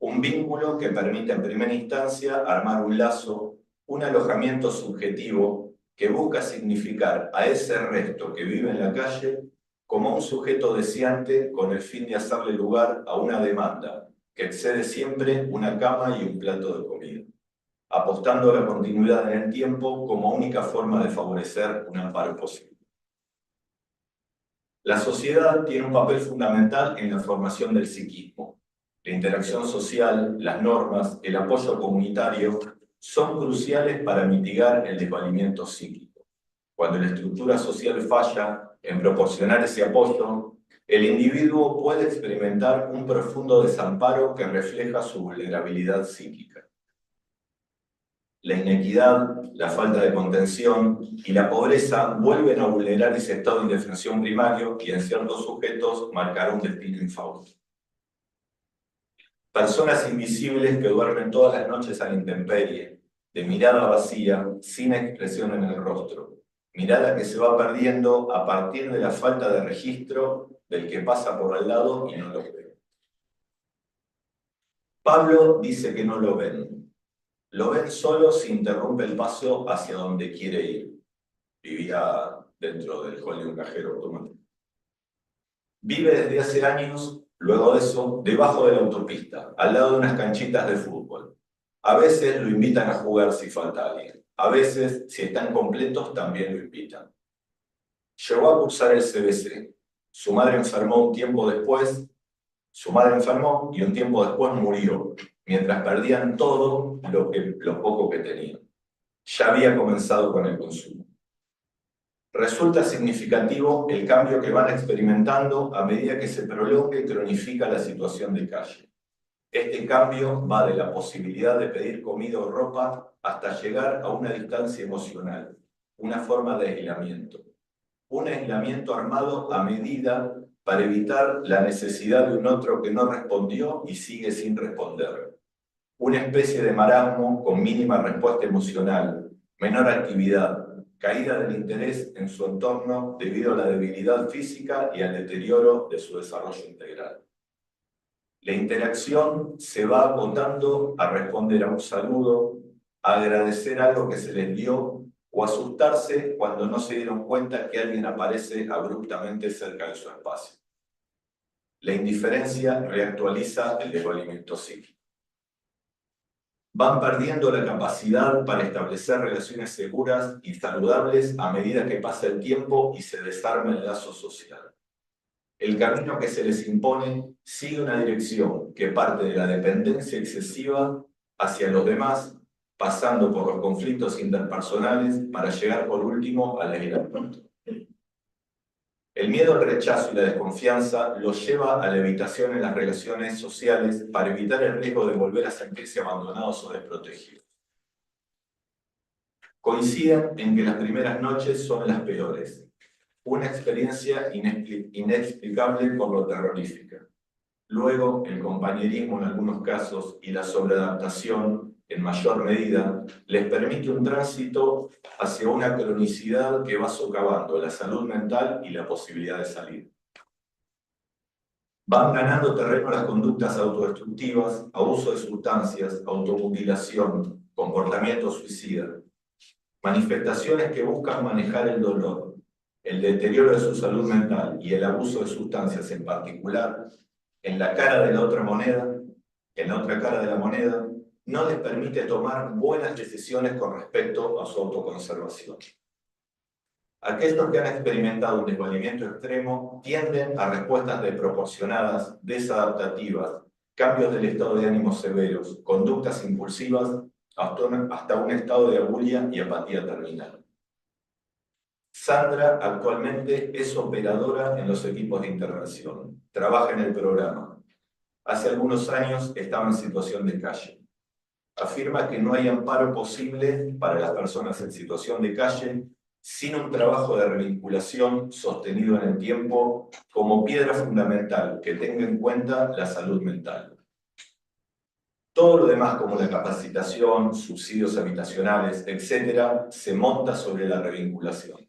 Un vínculo que permite en primera instancia armar un lazo, un alojamiento subjetivo que busca significar a ese resto que vive en la calle como un sujeto deseante con el fin de hacerle lugar a una demanda que excede siempre una cama y un plato de comida, apostando a la continuidad en el tiempo como única forma de favorecer un amparo posible. La sociedad tiene un papel fundamental en la formación del psiquismo. La interacción social, las normas, el apoyo comunitario son cruciales para mitigar el desvalimiento psíquico. Cuando la estructura social falla en proporcionar ese apoyo, el individuo puede experimentar un profundo desamparo que refleja su vulnerabilidad psíquica. La inequidad, la falta de contención y la pobreza vuelven a vulnerar ese estado de indefensión primario y en ciertos sujetos marcar un destino infausto. Personas invisibles que duermen todas las noches a la intemperie, de mirada vacía, sin expresión en el rostro, mirada que se va perdiendo a partir de la falta de registro del que pasa por al lado y no lo ve. Pablo dice que no lo ven. Lo ven solo si interrumpe el paso hacia donde quiere ir. Vivía dentro del hall de un cajero automático. Vive desde hace años, luego de eso, debajo de la autopista, al lado de unas canchitas de fútbol. A veces lo invitan a jugar si falta alguien. A veces, si están completos, también lo invitan. Llegó a cursar el CBC. Su madre enfermó un tiempo después. Su madre enfermó y un tiempo después murió, mientras perdían todo lo poco que tenían. Ya había comenzado con el consumo. Resulta significativo el cambio que van experimentando a medida que se prolonga y cronifica la situación de calle. Este cambio va de la posibilidad de pedir comida o ropa hasta llegar a una distancia emocional, una forma de aislamiento. Un aislamiento armado a medida para evitar la necesidad de un otro que no respondió y sigue sin responder. Una especie de marasmo con mínima respuesta emocional, menor actividad, caída del interés en su entorno debido a la debilidad física y al deterioro de su desarrollo integral. La interacción se va agotando a responder a un saludo, a agradecer algo que se les dio o asustarse cuando no se dieron cuenta que alguien aparece abruptamente cerca de su espacio. La indiferencia reactualiza el desvalimiento psíquico. Van perdiendo la capacidad para establecer relaciones seguras y saludables a medida que pasa el tiempo y se desarma el lazo social. El camino que se les impone sigue una dirección que parte de la dependencia excesiva hacia los demás, pasando por los conflictos interpersonales para llegar por último al aislamiento. El miedo al rechazo y la desconfianza los lleva a la evitación en las relaciones sociales para evitar el riesgo de volver a sentirse abandonados o desprotegidos. Coinciden en que las primeras noches son las peores, una experiencia inexplicable por lo terrorífica. Luego, el compañerismo en algunos casos y la sobreadaptación, en mayor medida, les permite un tránsito hacia una cronicidad que va socavando la salud mental y la posibilidad de salir. Van ganando terreno las conductas autodestructivas, abuso de sustancias, automutilación, comportamiento suicida, manifestaciones que buscan manejar el dolor, el deterioro de su salud mental y el abuso de sustancias en particular, en la cara de la otra moneda, en la otra cara de la moneda, no les permite tomar buenas decisiones con respecto a su autoconservación. Aquellos que han experimentado un desvalimiento extremo tienden a respuestas desproporcionadas, desadaptativas, cambios del estado de ánimo severos, conductas impulsivas, hasta un estado de abulia y apatía terminal. Sandra actualmente es operadora en los equipos de intervención. Trabaja en el programa. Hace algunos años estaba en situación de calle. Afirma que no hay amparo posible para las personas en situación de calle sin un trabajo de revinculación sostenido en el tiempo como piedra fundamental que tenga en cuenta la salud mental. Todo lo demás, como la capacitación, subsidios habitacionales, etc., se monta sobre la revinculación.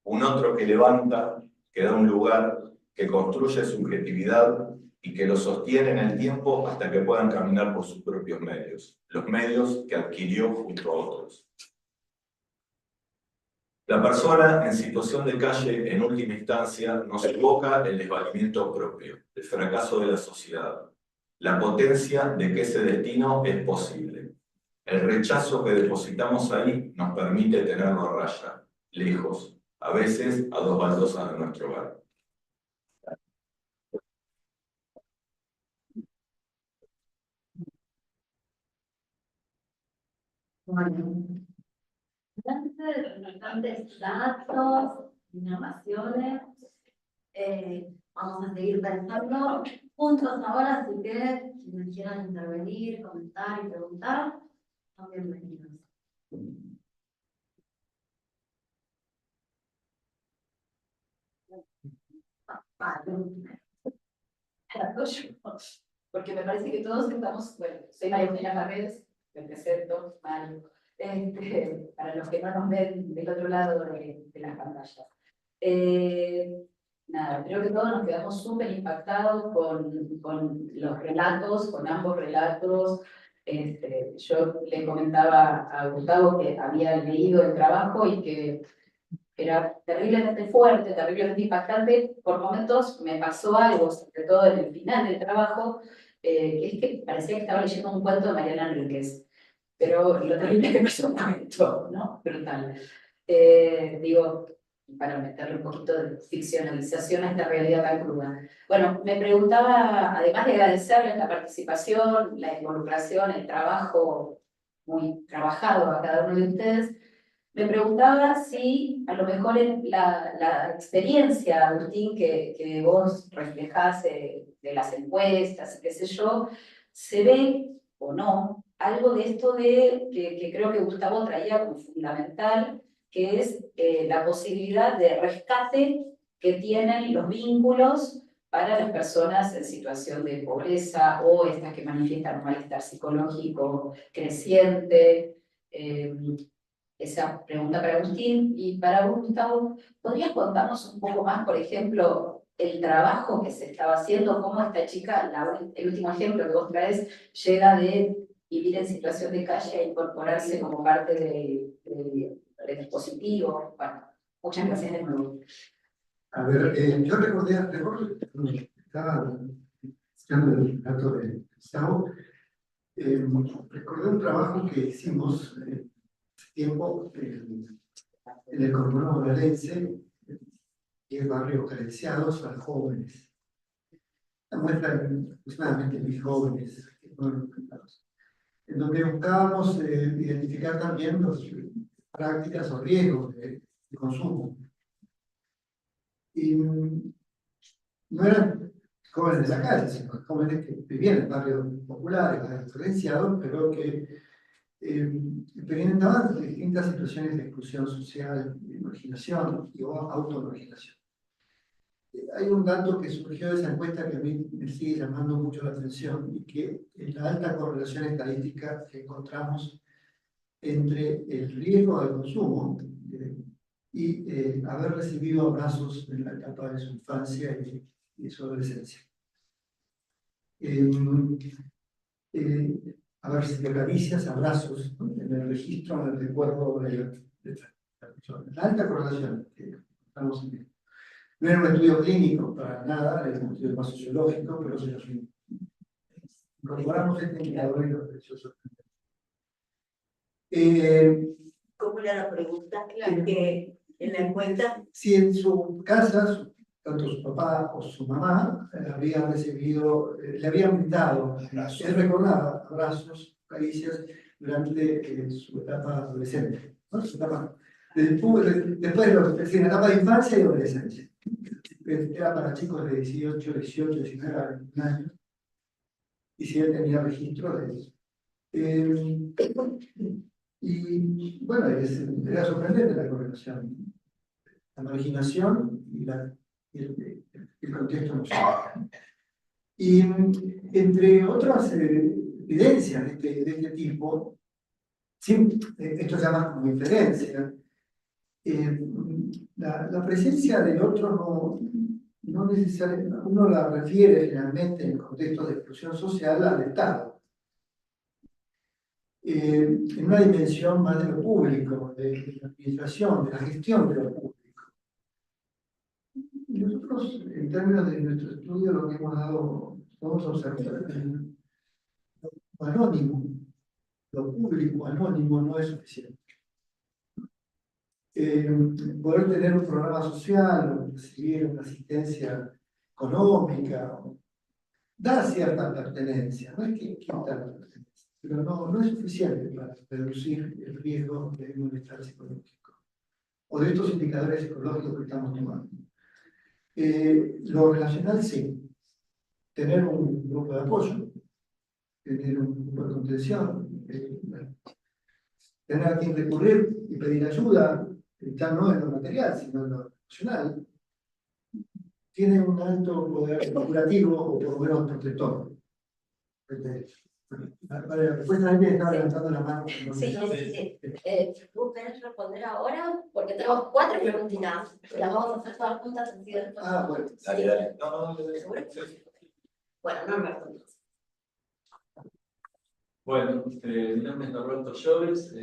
Un otro que levanta, que da un lugar, que construye subjetividad y que lo sostiene en el tiempo hasta que puedan caminar por sus propios medios, los medios que adquirió junto a otros. La persona en situación de calle, en última instancia, nos evoca el desvalimiento propio, el fracaso de la sociedad, la potencia de que ese destino es posible. El rechazo que depositamos ahí nos permite tenerlo a raya, lejos, a veces a 2 baldosas de nuestro hogar. Bueno, bastantes datos, innovaciones. Vamos a seguir pensando juntos ahora, así que si quieran intervenir, comentar y preguntar, son bienvenidos. Porque me parece que todos estamos, bueno, soy María Eugenia Paredes, me presento, Mario, para los que no nos ven del otro lado de las pantallas. Nada, creo que todos nos quedamos súper impactados con los relatos, con ambos relatos. Yo le comentaba a Gustavo que había leído el trabajo y que era terriblemente fuerte, terriblemente impactante. Por momentos me pasó algo, sobre todo en el final del trabajo, que es que parecía que estaba leyendo un cuento de Mariana Enríquez. Pero lo terrible es que no es un cuento, ¿no? Brutal. Digo, para meterle un poquito de ficcionalización a esta realidad tan cruda. Bueno, me preguntaba, además de agradecerles la participación, la involucración, el trabajo muy trabajado a cada uno de ustedes, me preguntaba si a lo mejor en la experiencia, Agustín, que vos reflejás de las encuestas, qué sé yo, se ve o no algo de esto que creo que Gustavo traía como fundamental, que es la posibilidad de rescate que tienen los vínculos para las personas en situación de pobreza o estas que manifiestan un malestar psicológico creciente. Esa pregunta para Agustín. Y para Gustavo, ¿podrías contarnos un poco más, por ejemplo, el trabajo que se estaba haciendo, cómo esta chica, el último ejemplo que vos traes, llega de vivir en situación de calle a incorporarse como parte del dispositivo? Bueno, muchas gracias de nuevo. A ver, yo recuerdo que estaba escuchando el relato de Gustavo, recordé un trabajo que hicimos hace tiempo en el conurbano bonaerense, y el barrio Carenciados para jóvenes. La muestra de aproximadamente 1000 jóvenes, en donde buscábamos identificar también las prácticas o riesgos de consumo. Y no eran jóvenes de la calle, sino jóvenes que vivían en barrios populares, barrios diferenciados, pero que experimentaban distintas situaciones de exclusión social, de marginación y automarginación. Hay un dato que surgió de esa encuesta que a mí me sigue llamando mucho la atención y que es la alta correlación estadística que encontramos entre el riesgo de consumo y haber recibido abrazos en la etapa de su infancia y y su adolescencia. A ver, si de caricias, abrazos, ¿no? En el registro, en el recuerdo de esta persona. La alta correlación que estamos en. No era un estudio clínico para nada, era un estudio más sociológico, pero se nos incorporamos este indicador y lo pareció sorprendente. ¿Cómo era la pregunta? Que en la encuesta. Si en su casa, tanto su papá o su mamá habían recibido, le habían brindado, él recordaba abrazos, caricias durante su etapa adolescente, ¿no? Su etapa, después es decir, la etapa de infancia y adolescencia. Era para chicos de 18, 19 años, y si él tenía registro de eso. Y bueno, era sorprendente la correlación, la marginación y el contexto emocional. Y entre otras evidencias de este tipo, esto se llama como inferencia, la presencia del otro no necesariamente, uno la refiere generalmente en contextos de exclusión social al Estado. En una dimensión más de lo público, de la administración, de la gestión de lo público. Y nosotros, en términos de nuestro estudio, lo que hemos dado, vamos a observar lo anónimo, lo público anónimo no es suficiente. Poder tener un programa social, o recibir una asistencia económica, da cierta pertenencia, no es que quita la pertenencia, pero no es suficiente para reducir el riesgo de un malestar psicológico o de estos indicadores psicológicos que estamos tomando. Lo relacional sí, tener un grupo de apoyo, tener un grupo de contención, tener a quien recurrir y pedir ayuda, ya no en lo material, sino en lo emocional, tiene un alto poder curativo o por lo menos protector. La respuesta a estaba levantando la mano. Sí. ¿Vos querés responder ahora? Porque tenemos 4 preguntitas. Las vamos a hacer todas juntas. Bueno. Dale. No, ¿Seguro? Bueno, Norberto. Bueno, mi nombre es Norberto Lloves.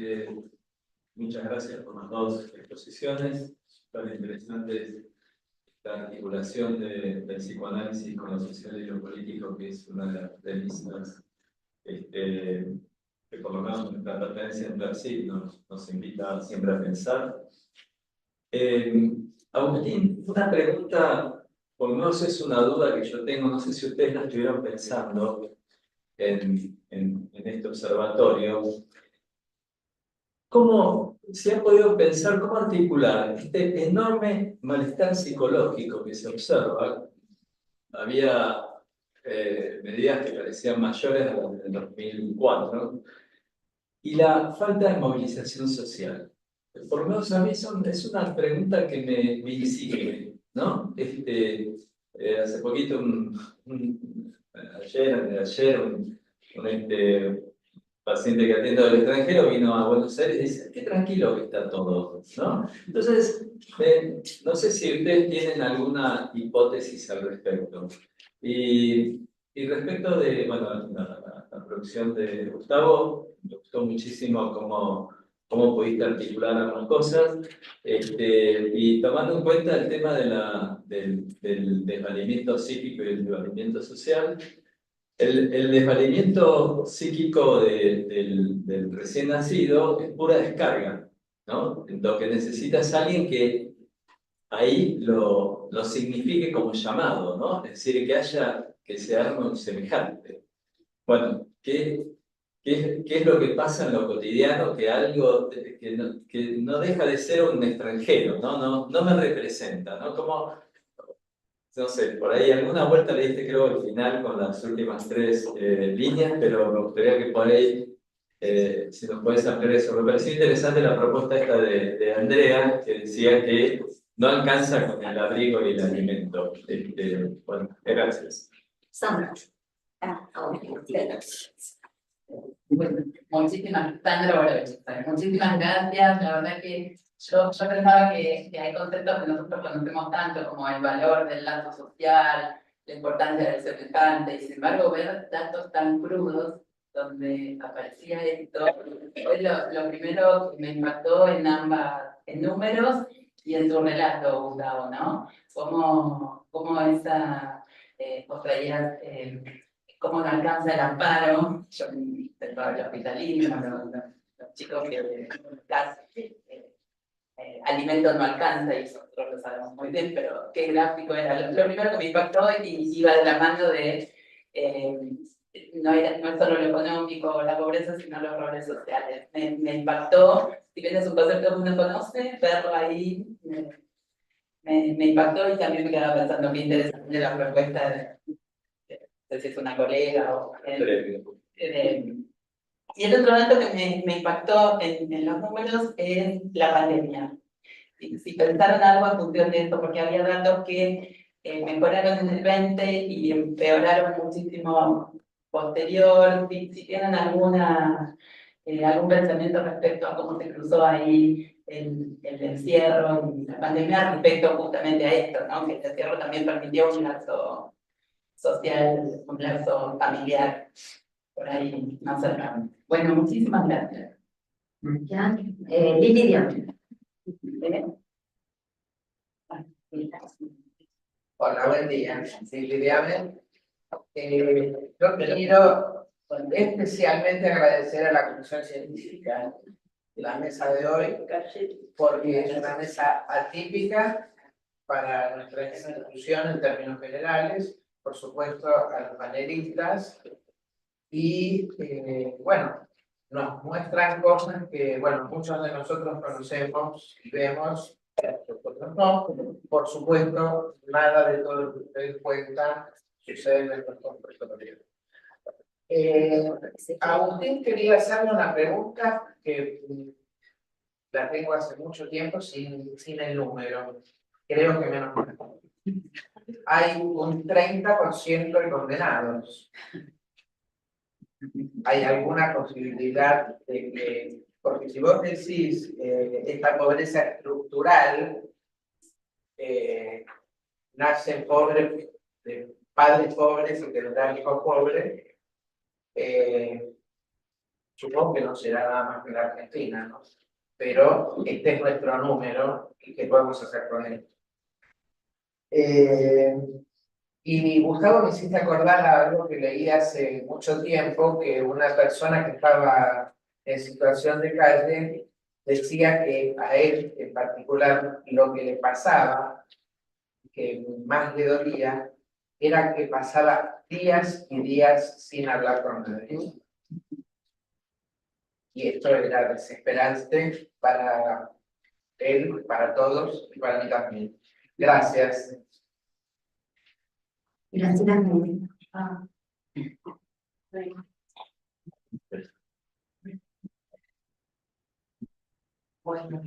Muchas gracias por las 2 exposiciones. Tan interesante la articulación del psicoanálisis con lo social y lo político, que es una de las premisas que por lo menos nuestra pertenencia en Brasil nos invita siempre a pensar. Agustín, una pregunta, por lo menos es una duda que yo tengo, no sé si ustedes la estuvieron pensando en este observatorio. ¿Cómo se ha podido pensar, cómo articular este enorme malestar psicológico que se observa? Había medidas que parecían mayores a las del 2004, y la falta de movilización social. Por lo menos a mí es una pregunta que me exige, ¿no? Hace poquito, ayer, un paciente que atiendo del extranjero vino a Buenos Aires y dice, qué tranquilo que está todo, ¿no? Entonces, no sé si ustedes tienen alguna hipótesis al respecto. Y respecto de, bueno, la producción de Gustavo, me gustó muchísimo cómo pudiste articular ambas cosas, y tomando en cuenta el tema del desvalimiento psíquico y el desvalimiento social. El desvalimiento psíquico del recién nacido es pura descarga, ¿no? Lo que necesita es alguien que ahí lo signifique como llamado, ¿no? Es decir, que se arme un semejante. Bueno, ¿qué es lo que pasa en lo cotidiano? Que algo que no deja de ser un extranjero, ¿no? No me representa, ¿no? Como, no sé, por ahí alguna vuelta le diste, creo, al final con las últimas 3 líneas, pero me gustaría que por ahí, si nos puedes ampliar eso. Me pareció interesante la propuesta esta de Andrea, que decía que no alcanza con el abrigo y el alimento. Bueno, gracias. Sandra. Bueno, muchísimas gracias. La verdad que yo pensaba que hay conceptos que nosotros conocemos tanto, como el valor del lazo social, la importancia del semejante, y sin embargo ver datos tan crudos donde aparecía esto, fue lo primero que me impactó en ambas, en números y en tu relato, Gustavo, ¿no? Cómo esa, vos traías, cómo no alcanza el amparo, yo tengo el hospitalino, los chicos que casi alimento no alcanza, y nosotros lo sabemos muy bien, pero qué gráfico era. Lo primero que me impactó y iba de la mano de, no es solo lo económico o la pobreza, sino los roles sociales. Me impactó, si bien es un concepto que uno conoce, verlo ahí me impactó, y también me quedaba pensando qué interesante la propuesta de no sé si es una colega o... y el otro dato que me impactó en los números es la pandemia. Si pensaron algo en función de esto, porque había datos que mejoraron en el 20 y empeoraron muchísimo posterior, si tienen algún pensamiento respecto a cómo se cruzó ahí el encierro y la pandemia respecto justamente a esto, ¿no? Que el encierro también permitió un lazo social, un lazo familiar, por ahí más cercano. Bueno, muchísimas gracias. Ya, Lili Díaz. Hola, buen día. Sí, Liliane. Yo quiero especialmente agradecer a la Comisión Científica de la mesa de hoy, porque es una mesa atípica para nuestra institución en términos generales, por supuesto a los panelistas, y bueno, nos muestran cosas que, bueno, muchos de nosotros conocemos y vemos, nosotros no. Por supuesto, nada de todo lo que ustedes cuentan sucede en nuestros conversatorios. Agustín quería hacerle una pregunta que la tengo hace mucho tiempo sin el número. Creo que menos mal. Hay un 30% de condenados. ¿Hay alguna posibilidad de que, porque si vos decís esta pobreza estructural, nacen pobres, de padres pobres y tendrán hijos pobres, supongo que no será nada más que la Argentina, ¿no? Pero este es nuestro número y qué podemos hacer con él. Y Gustavo, me hiciste acordar a algo que leí hace mucho tiempo, que una persona que estaba en situación de calle decía que a él en particular lo que le pasaba, que más le dolía, era que pasaba días y días sin hablar con nadie. Y esto era desesperante para él, para todos y para mí también. Gracias. Gracias. Bueno,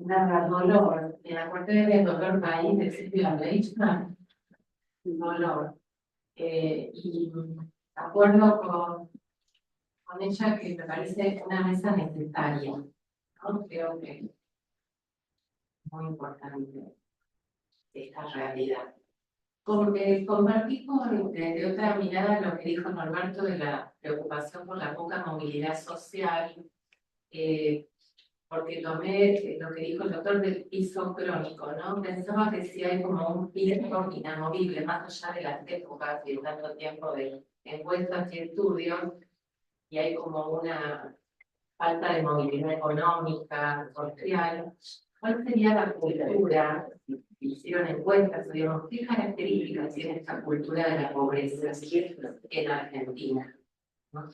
nada, dolor. Me acordé del dolor país de Silvia Reichmann. Dolor. Y acuerdo con ella que me parece una mesa necesaria, ¿no? Creo que es muy importante esta realidad. Porque compartí de otra mirada lo que dijo Norberto de la preocupación por la poca movilidad social, porque tomé lo que dijo el doctor del piso crónico, ¿no? Pensaba que si hay como un piso inamovible, más allá de las épocas y de tanto tiempo de encuestas y estudios, y hay como una falta de movilidad económica, social, ¿cuál sería la cultura? Hicieron encuestas, digamos, ¿qué características tiene esta cultura de la pobreza en Argentina? ¿No?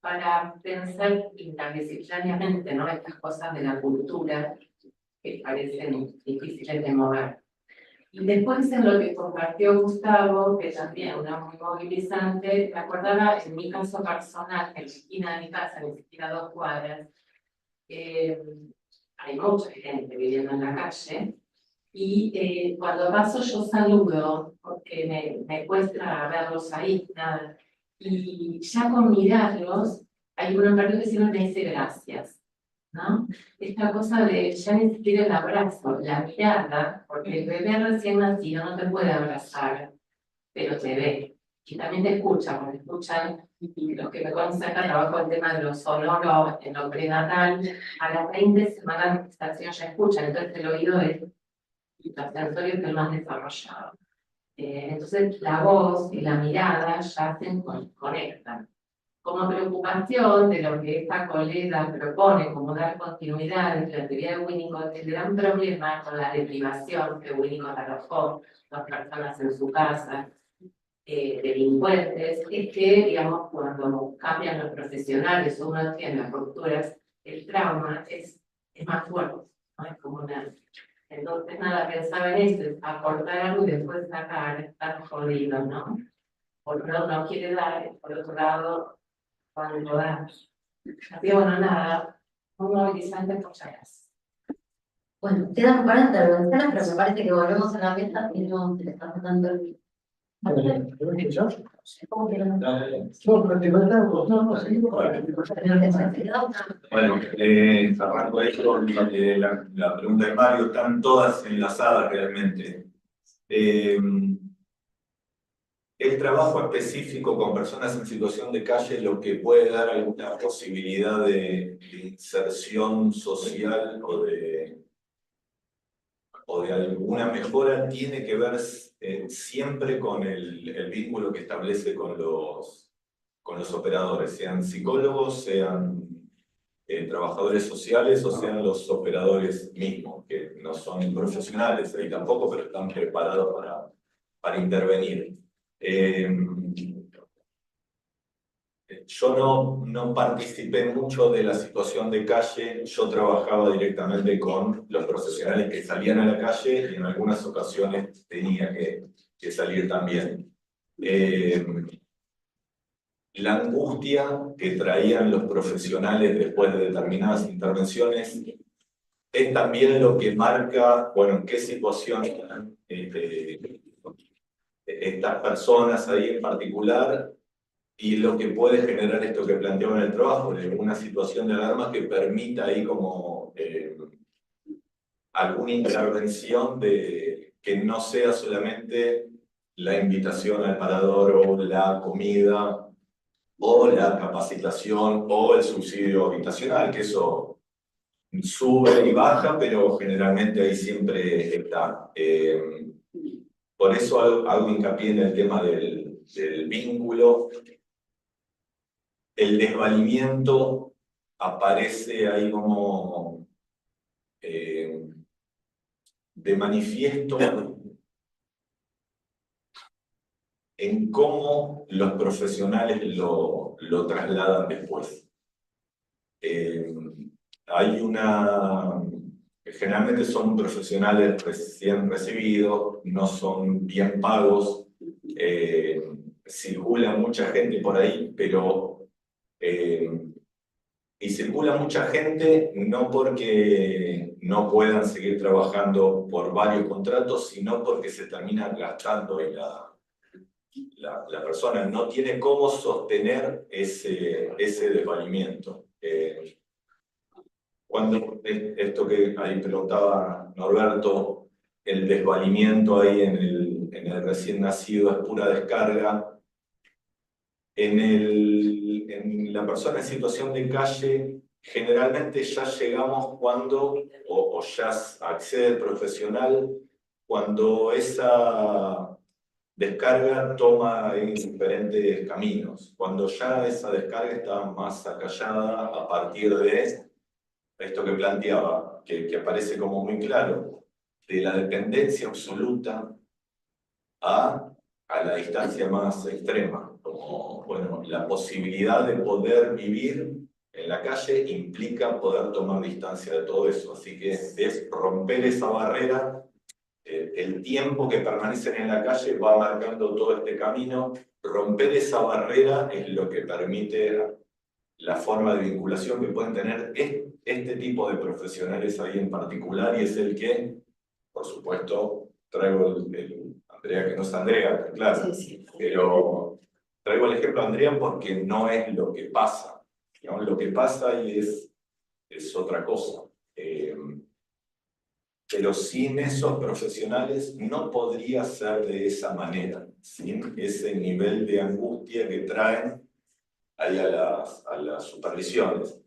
Para pensar interdisciplinariamente, ¿no? Estas cosas de la cultura que parecen difíciles de mover. Y después en lo que compartió Gustavo, que también una muy movilizante, me acordaba en mi caso personal, en la esquina de mi casa, en la esquina 2 cuadras, hay mucha gente viviendo en la calle, y cuando paso yo saludo, porque me cuesta verlos ahí, nada. Y ya con mirarlos, hay uno en particular que siempre me dice gracias, ¿no? Esta cosa de ya ni siquiera el abrazo, la mirada, porque el bebé recién nacido no te puede abrazar. pero te ve. Y también te escucha, porque escuchan, y los que me conocen acá trabajo el tema de lo sonoro en lo prenatal, a las 20 semanas de gestación ya escuchan, entonces el oído es los sensorios que es más desarrollado. Entonces la voz y la mirada ya hacen conectan. Como preocupación de lo que esta colega propone, como dar continuidad en la teoría de Winnicott, el gran problema con la deprivación que Winnicott arrojó a las personas en su casa, delincuentes, es que, digamos, cuando cambian los profesionales o uno tiene rupturas, el trauma es más fuerte, ¿no? Es como una... Entonces, nada, pensaba en esto, aportar algo y después sacar, estar jodido, ¿no? Por un lado no quiere dar, por otro lado, cuando da. Así que, bueno, nada, muy movilizante, muchas gracias. Bueno, quedan 40 intervenciones, pero me parece que volvemos a la mesa y no se le está dando el... ¿Cómo que no? Bueno, arranco ahí con la pregunta de Mario, están todas enlazadas realmente. El trabajo específico con personas en situación de calle lo que puede dar alguna posibilidad de inserción social o de alguna mejora tiene que ver siempre con el vínculo que establece con los operadores, sean psicólogos, sean trabajadores sociales o sean los operadores mismos, que no son profesionales ahí tampoco, pero están preparados para intervenir. Yo no participé mucho de la situación de calle, yo trabajaba directamente con los profesionales que salían a la calle y en algunas ocasiones tenía que salir también. La angustia que traían los profesionales después de determinadas intervenciones es también lo que marca, bueno, en qué situación están estas personas ahí en particular y lo que puede generar esto que planteaba en el trabajo, una situación de alarma que permita ahí como alguna intervención que no sea solamente la invitación al parador o la comida o la capacitación o el subsidio habitacional, que eso sube y baja, pero generalmente ahí siempre está. Por eso hago hincapié en el tema del vínculo. El desvalimiento aparece ahí como de manifiesto en cómo los profesionales lo trasladan después. Generalmente son profesionales recién recibidos, no son bien pagos, circula mucha gente por ahí, pero y circula mucha gente no porque no puedan seguir trabajando por varios contratos, sino porque se termina gastando y la persona no tiene cómo sostener ese desvalimiento. Cuando esto que ahí preguntaba Norberto, el desvalimiento ahí en el recién nacido es pura descarga. En la persona en situación de calle, generalmente ya llegamos cuando, o ya accede el profesional, cuando esa descarga toma diferentes caminos, cuando ya esa descarga está más acallada a partir de esto que planteaba, que aparece como muy claro, de la dependencia absoluta a la distancia más extrema, como bueno, la posibilidad de poder vivir en la calle implica poder tomar distancia de todo eso, así que es romper esa barrera. El tiempo que permanecen en la calle va marcando todo este camino. Romper esa barrera es lo que permite la forma de vinculación que pueden tener este tipo de profesionales ahí en particular, y es el que, por supuesto, traigo el Andrea, que no es Andrea, claro, sí. Pero traigo el ejemplo de Andrea porque no es lo que pasa, ¿no? Lo que pasa ahí es otra cosa. pero sin esos profesionales no podría ser de esa manera, sin ese nivel de angustia que traen ahí a las supervisiones.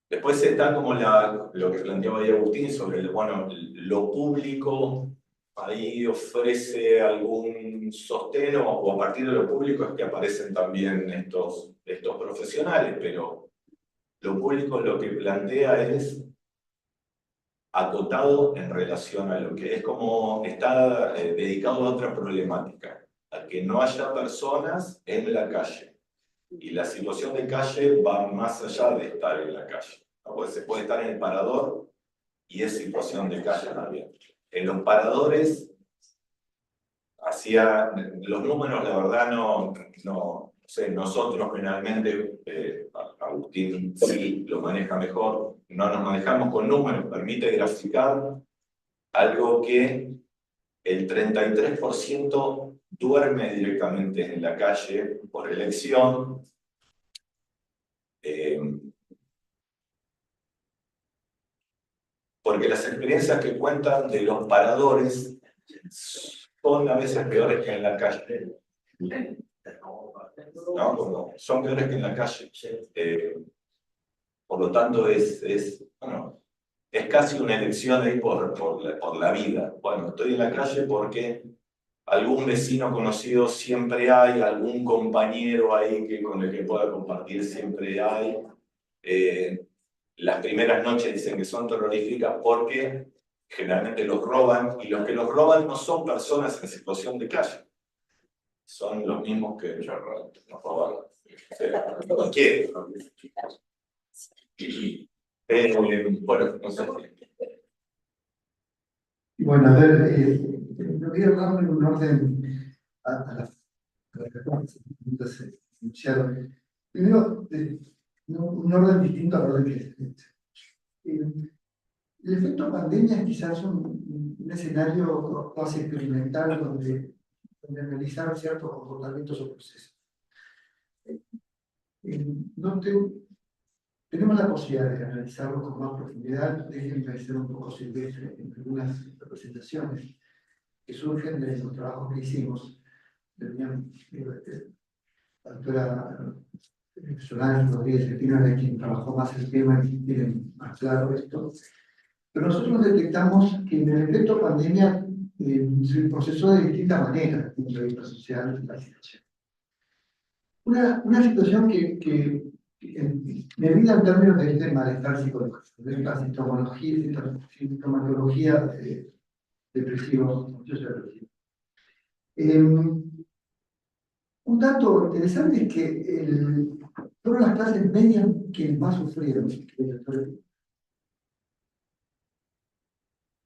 Después está como lo que planteaba ahí Agustín sobre bueno, lo público ahí ofrece algún sostén o a partir de lo público es que aparecen también estos profesionales, pero lo público lo que plantea es acotado en relación a lo que es como está dedicado a otra problemática, a que no haya personas en la calle. Y la situación de calle va más allá de estar en la calle. Pues se puede estar en el parador y es situación de calle también. En los paradores, los números, la verdad, no sé, nosotros generalmente, Agustín sí lo maneja mejor, no nos manejamos con números, permite graficar algo que el 33% duerme directamente en la calle por elección. Porque las experiencias que cuentan de los paradores son a veces peores que en la calle. ¿No? Como son peores que en la calle. Por lo tanto, es casi una elección ahí por la vida. Bueno, estoy en la calle porque algún vecino conocido siempre hay, algún compañero ahí con el que pueda compartir siempre hay. Las primeras noches dicen que son terroríficas porque generalmente los roban, y los que los roban no son personas en situación de calle. Son los mismos que nos roban. Cualquiera. Bueno, no sé. Bueno, a ver, voy a hablar en un orden a las preguntas que iniciaron. Primero, un orden distinto al orden que es este. El efecto pandemia es quizás un escenario casi experimental donde analizar ciertos comportamientos o procesos. Tenemos la posibilidad de analizarlo con más profundidad. Déjenme ser un poco silvestre en algunas representaciones que surgen de los trabajos que hicimos. La doctora Solange Rodríguez Espino es quien trabajó más el tema y tiene más claro esto. Pero nosotros detectamos que en el efecto pandemia se procesó de distintas maneras desde el punto de vista social la situación. Una situación que medida en términos de este malestar psicológico, de la sintomatología depresiva. Un dato interesante es que fueron las clases medias quienes más sufrieron.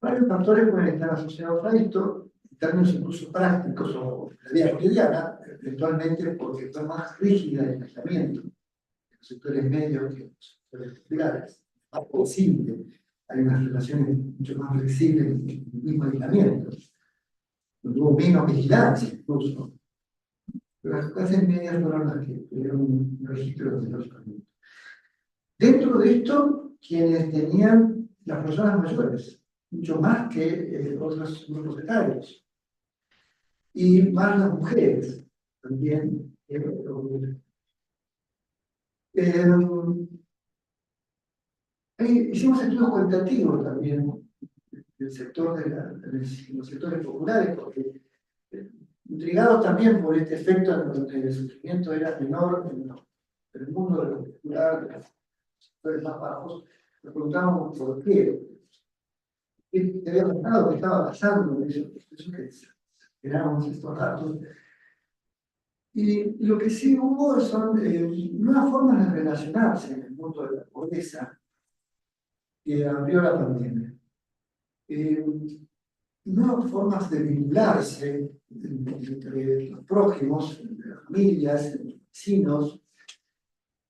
Varios factores pueden estar asociados a esto, en términos incluso prácticos o de la vida cotidiana, eventualmente porque fue más rígida el aislamiento en los sectores medios que en los sectores populares, más posible. Hay unas relaciones mucho más flexibles en el mismo aislamiento. Hubo menos vigilancia incluso. Pero las clases medias fueron las que tuvieron un registro de los aislamientos. Dentro de esto, quienes tenían las personas mayores, mucho más que otros grupos etarios. Y más las mujeres, también. Hicimos estudios cualitativos también del sector de los sectores populares, porque intrigados también por este efecto en donde el sufrimiento era menor en el mundo de lo popular, de los sectores más bajos, nos preguntábamos por qué. ¿Qué había pasado? ¿Qué estaba pasando? Eso que esperábamos estos datos. Y lo que sí hubo son nuevas formas de relacionarse en el mundo de la pobreza que abrió la pandemia. Nuevas formas de vincularse entre los prójimos, entre las familias, entre los vecinos,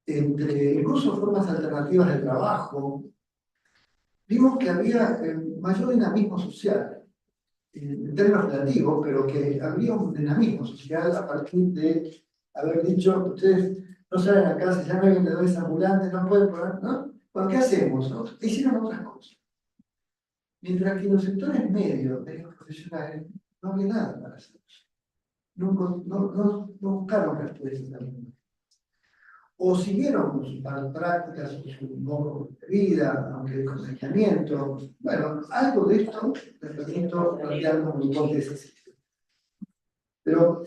entre incluso formas alternativas de trabajo. Vimos que había mayor dinamismo social, en términos relativos, pero que había un dinamismo social a partir de haber dicho, ustedes no salen a casa, ya no hay vendedores ambulantes, no pueden poner, ¿no? ¿Por qué hacemos? Hicieron otras cosas. Mientras que en los sectores medios de los profesionales no había nada para hacer. No buscaron respuestas alguna. O siguieron sus prácticas, su modo de vida, aunque con saneamiento. Bueno, algo de esto me permito plantear como hipótesis. Pero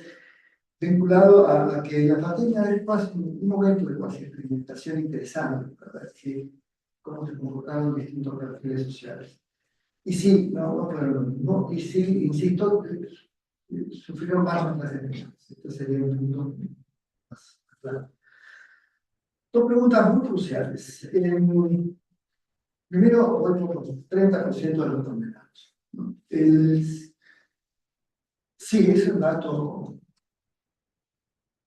vinculado a que la pandemia es un momento de cuasi experimentación interesante para ver cómo se comportaron distintos perfiles sociales. Y sí, no, y sí, insisto, sufrieron más las medias. Este sería un punto más claro. Dos preguntas muy cruciales. Primero, voy por el 30% de los condenados. Sí, es un dato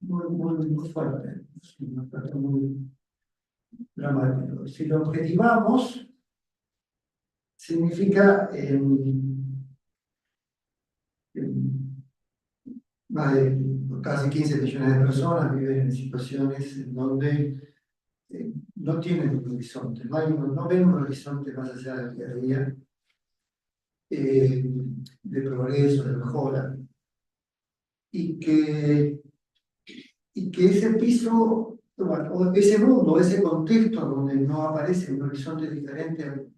muy fuerte, es un dato muy dramático. Si lo objetivamos, significa más de casi 15 millones de personas viven en situaciones en donde no tienen un horizonte, no ven un horizonte más allá del día a día, de progreso, de mejora, y que ese piso, bueno, o ese mundo, ese contexto donde no aparece un horizonte diferente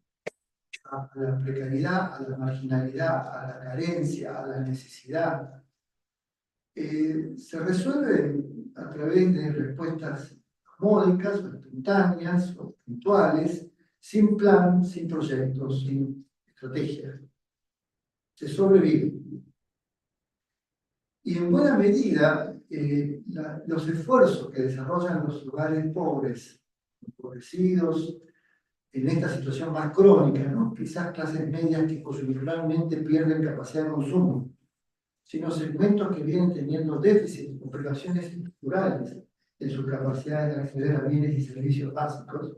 a la precariedad, a la marginalidad, a la carencia, a la necesidad, se resuelve a través de respuestas módicas, o espontáneas, o puntuales, sin plan, sin proyectos, sin estrategia. Se sobrevive. Y en buena medida, los esfuerzos que desarrollan los lugares pobres, empobrecidos, en esta situación más crónica, ¿no? Quizás clases medias que coyunturalmente pierden capacidad de consumo, sino segmentos que vienen teniendo déficits o privaciones estructurales en sus capacidades de acceder a bienes y servicios básicos,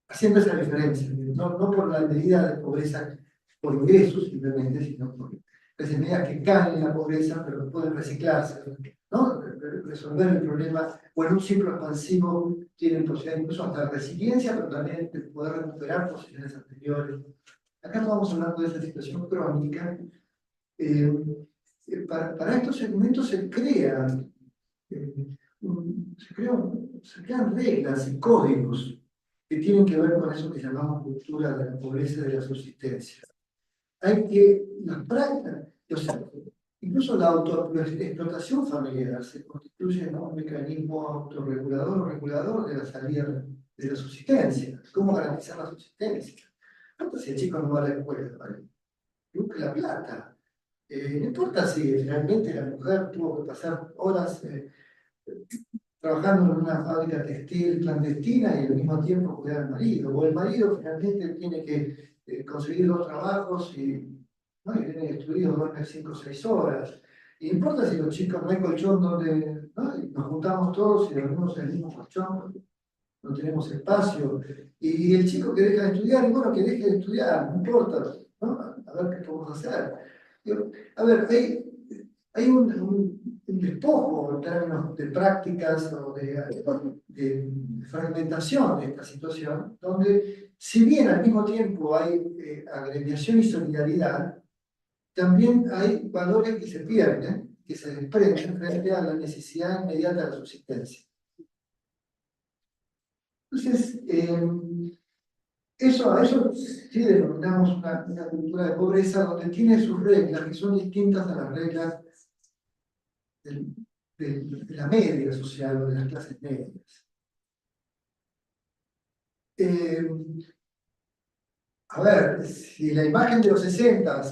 haciendo esa diferencia, no por la medida de pobreza por ingresos simplemente, sino por las medidas que caen en la pobreza, pero pueden reciclarse, ¿no? Resolver el problema, o en un ciclo expansivo tienen posibilidad incluso hasta de resiliencia, pero también de poder recuperar posiciones anteriores. Acá estamos hablando de esa situación crónica. Para estos segmentos se crean reglas y códigos que tienen que ver con eso que llamamos cultura de la pobreza y de la subsistencia. Hay que, las prácticas, o sea, incluso la autoexplotación familiar se constituye en un mecanismo autorregulador o regulador de la salida de la subsistencia. ¿Cómo garantizar la subsistencia? No, si el chico no va a la escuela, ¿vale? Busque la plata. No importa si finalmente la mujer tuvo que pasar horas trabajando en una fábrica textil clandestina y al mismo tiempo cuidar al marido, o el marido finalmente tiene que conseguir dos trabajos ¿no? Y tiene estudios, duerme 5 o 6 horas. Y no importa si los chicos no hay colchón donde, ¿no? Y nos juntamos todos y dormimos en el mismo colchón, no tenemos espacio. Y el chico que deja de estudiar, y bueno, que deje de estudiar, no importa, ¿no? A ver qué podemos hacer. A ver, hay un despojo en términos de prácticas o de fragmentación de esta situación, donde si bien al mismo tiempo hay agremiación y solidaridad, también hay valores que se pierden, que se desprenden frente a la necesidad inmediata de la subsistencia. Entonces, a eso sí denominamos una cultura de pobreza donde tiene sus reglas que son distintas a las reglas de la media social o de las clases medias. A ver, si la imagen de los 60,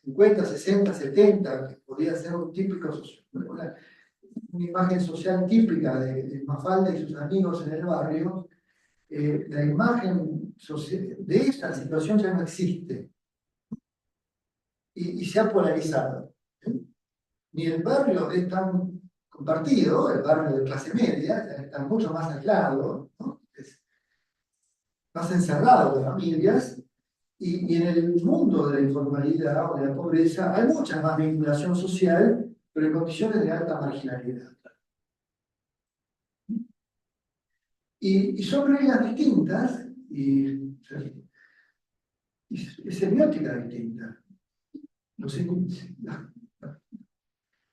50, 60, 70, que podía ser una imagen social típica de Mafalda y sus amigos en el barrio, la imagen de esta situación ya no existe y se ha polarizado. Ni el barrio es tan compartido, el barrio de clase media, está mucho más aislado, ¿no? Es más encerrado de familias, y en el mundo de la informalidad o de la pobreza hay mucha más vinculación social, pero en condiciones de alta marginalidad. Y son reglas distintas, y y semiótica distinta.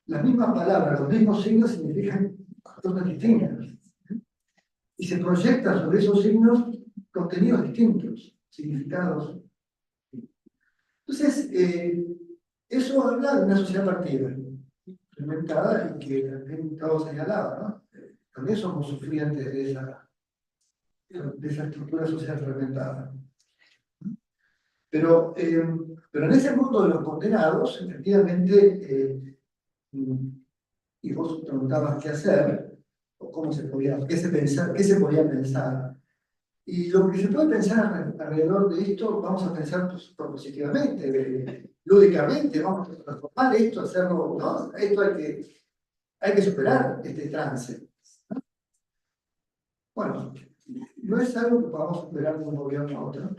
Las mismas palabras, los mismos signos significan cosas distintas. Y se proyectan sobre esos signos contenidos distintos, significados. Entonces, eso habla de una sociedad partida, fragmentada, y que también todo señalaba, ¿no? También somos sufrientes de esa estructura social fragmentada. Pero en ese mundo de los condenados, efectivamente, y vos preguntabas qué hacer, o cómo se podía, qué se podía pensar. Y lo que se puede pensar alrededor de esto, vamos a pensar propositivamente, lúdicamente, vamos a transformar esto, hacerlo, ¿no? Esto hay que superar este trance, ¿no? Bueno, no es algo que podamos superar de un gobierno a otro.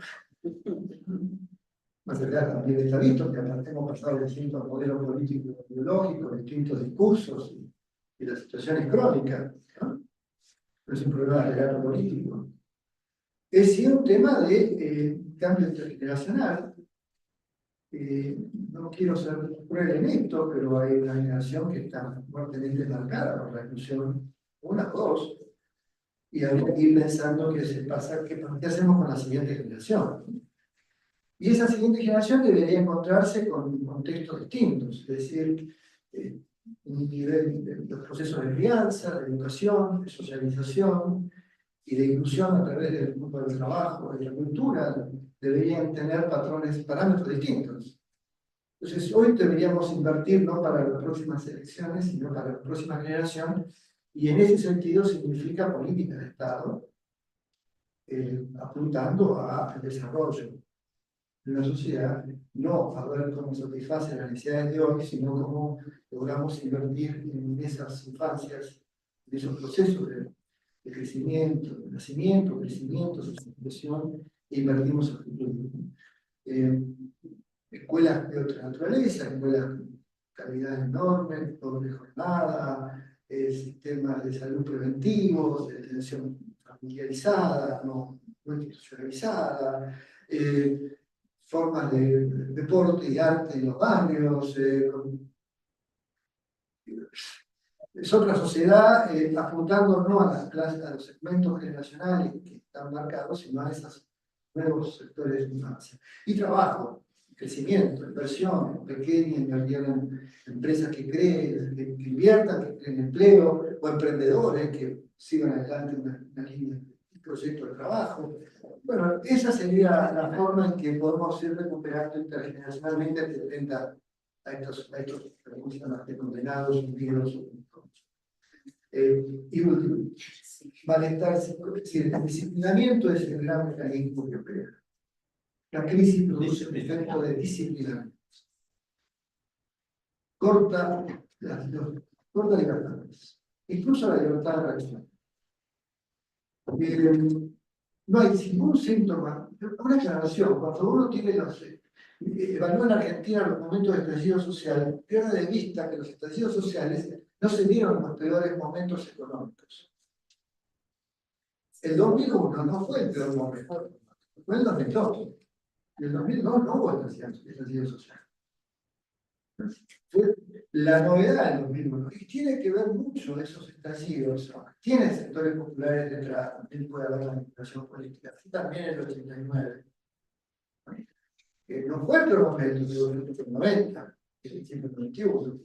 Más allá también está visto que hemos pasado distintos modelos políticos y ideológicos, distintos discursos y la situación es crónica, ¿no? No es un problema de relato político. Es sí un tema de cambio intergeneracional. No quiero ser cruel en esto, pero hay una generación que está fuertemente marcada por la exclusión, una o dos, y habría que ir pensando qué hacemos con la siguiente generación. Y esa siguiente generación debería encontrarse con contextos distintos, es decir, un nivel de los procesos de crianza, de educación, de socialización y de inclusión a través del mundo del trabajo, de la cultura, deberían tener parámetros distintos. Entonces, hoy deberíamos invertir no para las próximas elecciones, sino para la próxima generación, y en ese sentido significa política de Estado, apuntando al desarrollo de una sociedad, no a ver cómo satisface las necesidades de hoy, sino cómo logramos invertir en esas infancias, en esos procesos de crecimiento, de nacimiento, crecimiento, socialización, e invertimos en el futuro. Escuelas de otra naturaleza, escuelas con calidad enorme, doble jornada, sistemas de salud preventivos, de atención familiarizada, no institucionalizada, formas de deporte y arte en los barrios. Es otra sociedad apuntando no a las clases, a los segmentos generacionales que están marcados, sino a esos nuevos sectores de infancia. Y trabajo, crecimiento, inversión, pequeña, invertir en empresas que creen, que inviertan, que creen empleo, o emprendedores que sigan adelante una línea, un proyecto de trabajo. Bueno, esa sería la forma en que podemos ir recuperando intergeneracionalmente frente a estos condenados, hundidos. Y último, malestar, es decir, el disciplinamiento es el gran mecanismo que opera. La crisis produce un efecto de disciplinamiento. Corta libertades, incluso la libertad de reacción. No hay ningún síntoma, una aclaración, cuando uno tiene evalúa en Argentina los momentos de estallido social, pierde de vista que los estallidos sociales no se dieron en los peores momentos económicos. El 2001 no fue el peor momento, fue el 2002. En el 2002 no hubo estallido social. Fue la novedad del 2001, y tiene que ver mucho esos estallidos. Tiene sectores populares detrás, también puede haber manipulación política, así también en el 89. No fue el peor momento, digo, el 90, el 191.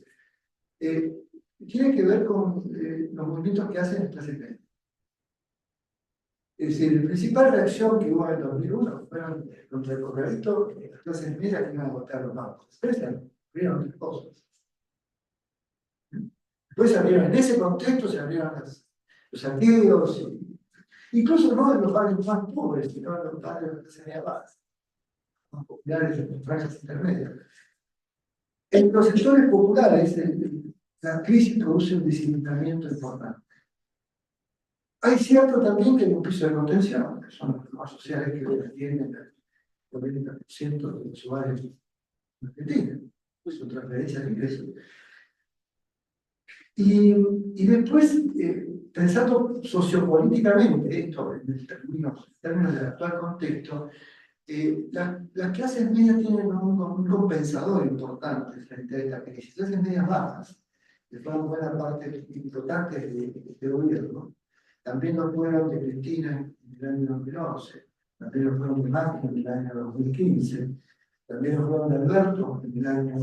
Tiene que ver con los movimientos que hacen las clases medias. Es decir, la principal reacción que hubo en el 2001 fueron contra el corralito, las clases medias que iban a votar los bancos. Abrieron tres cosas. Después se abrieron, en ese contexto se abrieron los saqueos, incluso no en los barrios más pobres, sino en los barrios de la clase media baja, más populares, en las franjas intermedias. En los sectores populares, la crisis produce un disciplinamiento importante. Hay cierto también que hay un piso de contención, que son los más sociales que tienen el 90% de los usuarios en Argentina, su transferencia de ingresos. Y después, pensando sociopolíticamente esto, en términos del actual contexto, Las clases medias tienen un compensador importante frente a esta crisis. Clases medias bajas, que fueron buena parte importantes de gobierno, también lo fueron de Cristina en el año 2011, también lo fueron de Macri en el año 2015, también lo fueron de Alberto en el año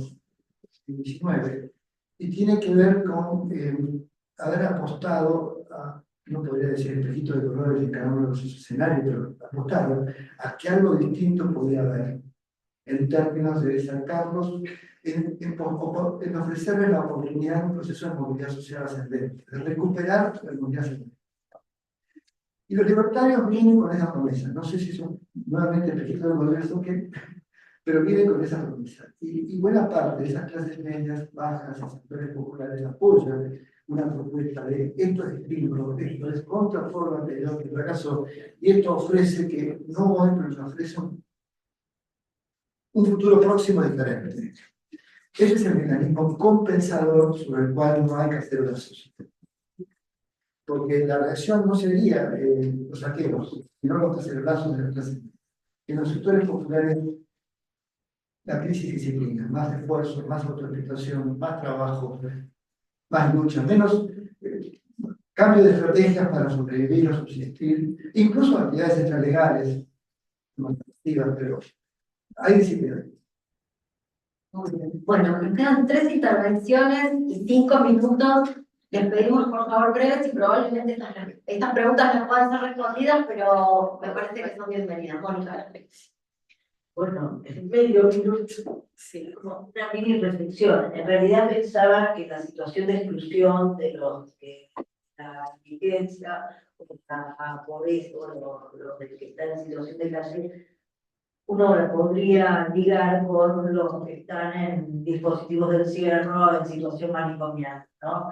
2019, y tiene que ver con haber apostado a, no podría decir espejitos de colores en cada uno de los escenarios, pero apostaron a que algo distinto podía haber en términos de sacarlos, en ofrecerles la oportunidad de un proceso de movilidad social ascendente, de recuperar la movilidad ascendente. Y los libertarios vienen con esa promesa. No sé si son nuevamente espejitos del modelo o qué, pero vienen con esa promesa. Y buena parte de esas clases medias, bajas, y sectores populares apoyan una propuesta de esto es distinto, esto es contra forma anterior que fracasó, y esto ofrece que no hoy, pero nos ofrece un futuro próximo diferente. Ese es el mecanismo compensador sobre el cual no hay que hacer una sociedad. Porque la reacción no sería los saqueos, sino los cacerolazos de la clase media. En los sectores populares, la crisis disciplina, más esfuerzo, más autoexplotación, más trabajo, más lucha, menos cambio de estrategias para sobrevivir o subsistir, incluso actividades extralegales, más activas, pero hay disciplina. Muy bien. Bueno, nos quedan 3 intervenciones y 5 minutos. Les pedimos por favor breves y probablemente estas preguntas no puedan ser respondidas, pero me parece que son bienvenidas. Mónica. Bueno, en medio minuto, sí, como una mini reflexión. En realidad pensaba que la situación de exclusión de los que la indigencia, la pobreza, los que están en situación de calle, uno la podría ligar con los que están en dispositivos de encierro, en situación manicomial, ¿no?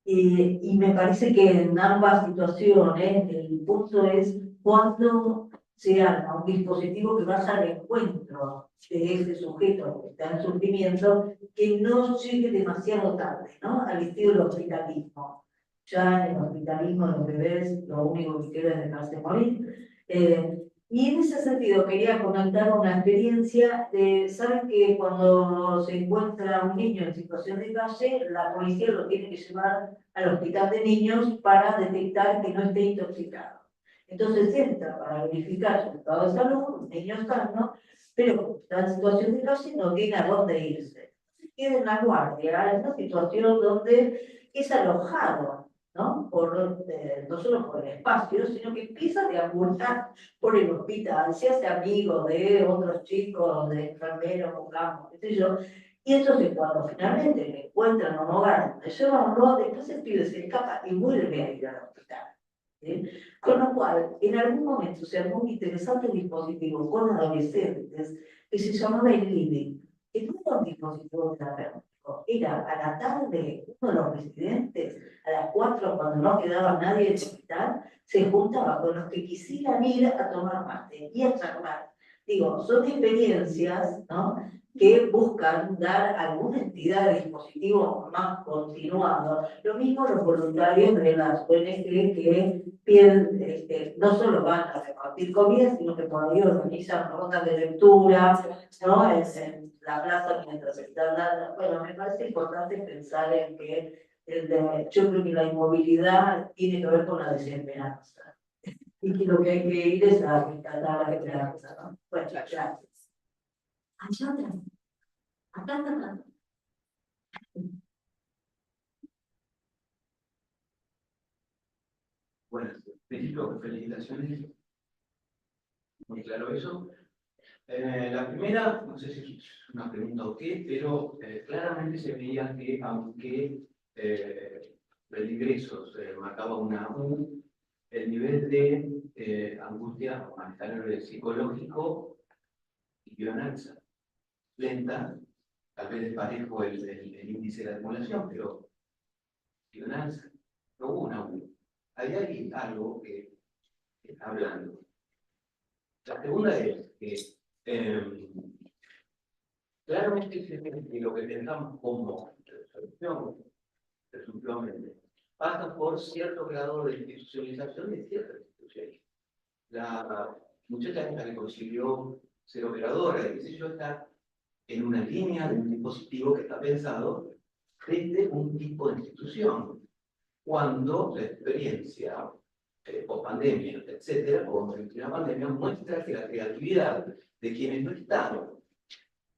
Y me parece que en ambas situaciones el punto es cuándo se arma un dispositivo que vaya al encuentro de ese sujeto que está en sufrimiento, que no llegue demasiado tarde, ¿no? Al estilo del hospitalismo. Ya en el hospitalismo los bebés lo único que quieren es dejarse morir. Y en ese sentido quería comentar una experiencia de, ¿saben que cuando se encuentra un niño en situación de calle, la policía lo tiene que llevar al hospital de niños para detectar que no esté intoxicado? Entonces entra para verificar su estado de salud, un niño sano, pero está en situación de calle no tiene a dónde irse. Queda en la guardia, en una situación donde es alojado, ¿no? No solo por el espacio, sino que empieza a deambular por el hospital, se hace amigo de otros chicos, de enfermeros, jugamos, qué sé yo. Y entonces cuando finalmente le encuentran un hogar donde llevarlo, después el pibe se escapa y vuelve a ir al hospital. ¿Sí? Con lo cual, en algún momento se armó un interesante dispositivo con adolescentes que se llamaba el living, que no era un dispositivo terapéutico, era a la tarde uno de los residentes, a las 4 cuando no quedaba nadie en el hospital, se juntaba con los que quisieran ir a tomar mate y a charlar. Digo, son experiencias, ¿no?, que buscan dar alguna entidad de dispositivo más continuado. Lo mismo los voluntarios de las ONG que piden, no solo van a repartir comida, sino que por ahí organizan rondas de lectura, ¿no?, en la plaza mientras están dando. Bueno, me parece importante pensar en que yo creo que la inmovilidad tiene que ver con la desesperanza. Y que lo que hay que ir es a rescatar la esperanza, ¿no? Bueno, gracias. Allá atrás. Acá, acá. Bueno, principio, felicitaciones. Muy claro eso. La primera, no sé si es una pregunta o qué, pero claramente se veía que aunque el ingreso marcaba una U, el nivel de angustia o malestar psicológico y en alza. Lenta, tal vez desparejo el índice de acumulación, pero en alza. No hubo una U. Ahí hay algo que está hablando. La segunda es que claramente que lo que pensamos como resolución, presuntivamente, pasa por cierto grado de institucionalización de ciertas instituciones. muchacha esta que consiguió ser operadora, y qué sé yo, está en una línea de un dispositivo que está pensado frente a un tipo de institución, cuando la experiencia post-pandemia, etcétera, o en la pandemia, muestra que la creatividad de quienes no están,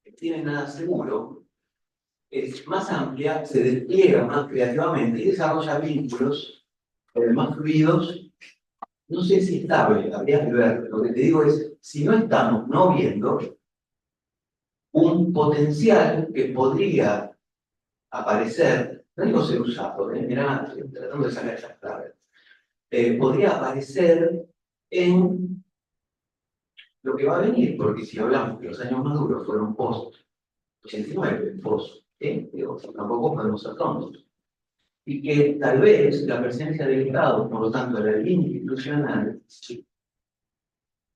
que tienen nada seguro, es más amplia, se despliega más creativamente y desarrolla vínculos más fluidos. No sé si estable, habría que ver. Lo que te digo es, si no estamos no viendo un potencial que podría aparecer, no digo ser usado, mirá, tratando de sacar esas claves, podría aparecer en lo que va a venir, porque si hablamos que los años más duros fueron post-89, digo, tampoco podemos ser tontos. Y que tal vez la presencia del Estado, por lo tanto la línea institucional,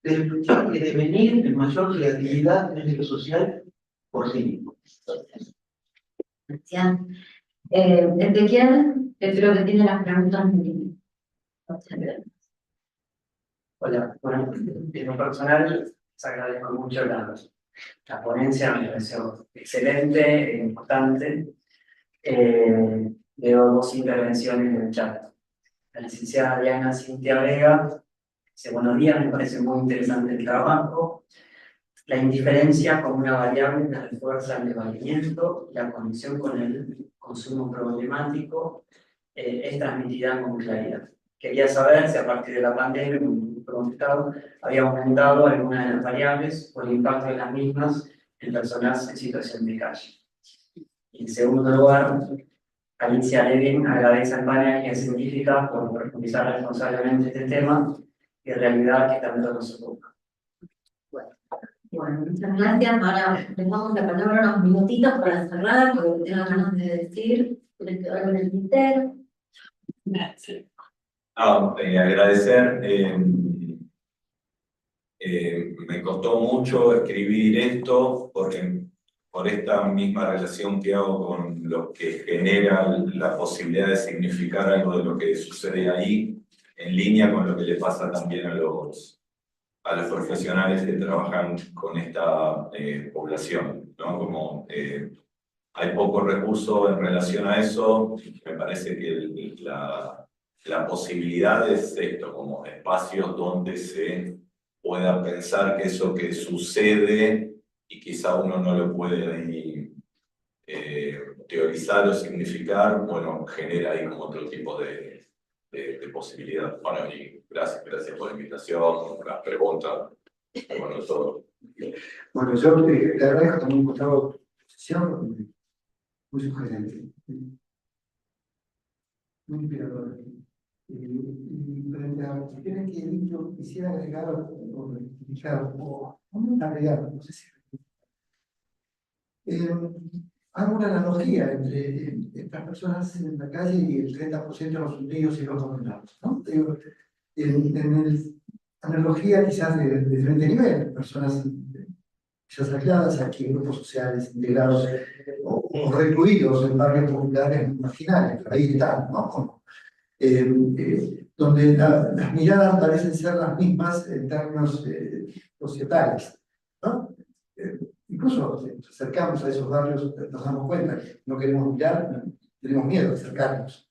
tiene que devenir en mayor creatividad en lo social por sí mismo. Gracias. Ezequiel, creo que tiene las preguntas en línea. Hola, bueno, en lo personal, les agradezco mucho la ponencia, me pareció excelente e importante. Veo dos intervenciones en el chat. La licenciada Diana Cintia Vega dice: buenos días, me parece muy interesante el trabajo. La indiferencia como una variable que refuerza el desvalimiento y la conexión con el consumo problemático es transmitida con claridad. Quería saber si a partir de la pandemia, como preguntado, había aumentado alguna de las variables o el impacto de las mismas en personas en situación de calle. Y en segundo lugar, Alicia Levin agradece al panel y a científica por profundizar responsablemente este tema y realidad que tanto nos ocupa. Bueno, muchas gracias. Ahora les damos la palabra unos minutitos para cerrar, lo que tengan ganas de decir, les quedó algo en el tintero. Gracias. Agradecer. Me costó mucho escribir esto porque por esta misma relación que hago con lo que genera la posibilidad de significar algo de lo que sucede ahí, en línea con lo que le pasa también a los profesionales que trabajan con esta población, ¿no? Como hay poco recurso en relación a eso, me parece que la posibilidad es esto, como espacios donde se pueda pensar que eso que sucede y quizá uno no lo puede ahí teorizar o significar, bueno, genera ahí como otro tipo de posibilidad. Bueno, y gracias por la invitación, por las preguntas, bueno, todo. Bueno, yo te agradezco también por tu posición, muy sugerente, muy inspiradora. Y frente a las cuestiones que he dicho, quisiera agregar no sé si. Hago una analogía entre estas personas en la calle y el 30% de los hundidos y los condenados, ¿no? Digo, analogía quizás de diferente nivel, personas quizás aisladas, aquí en grupos sociales integrados o recluidos en barrios populares marginales, ahí están, ¿no? Donde las miradas parecen ser las mismas en términos societales, ¿no? Incluso si nos acercamos a esos barrios, nos damos cuenta que no queremos mirar, tenemos miedo de acercarnos.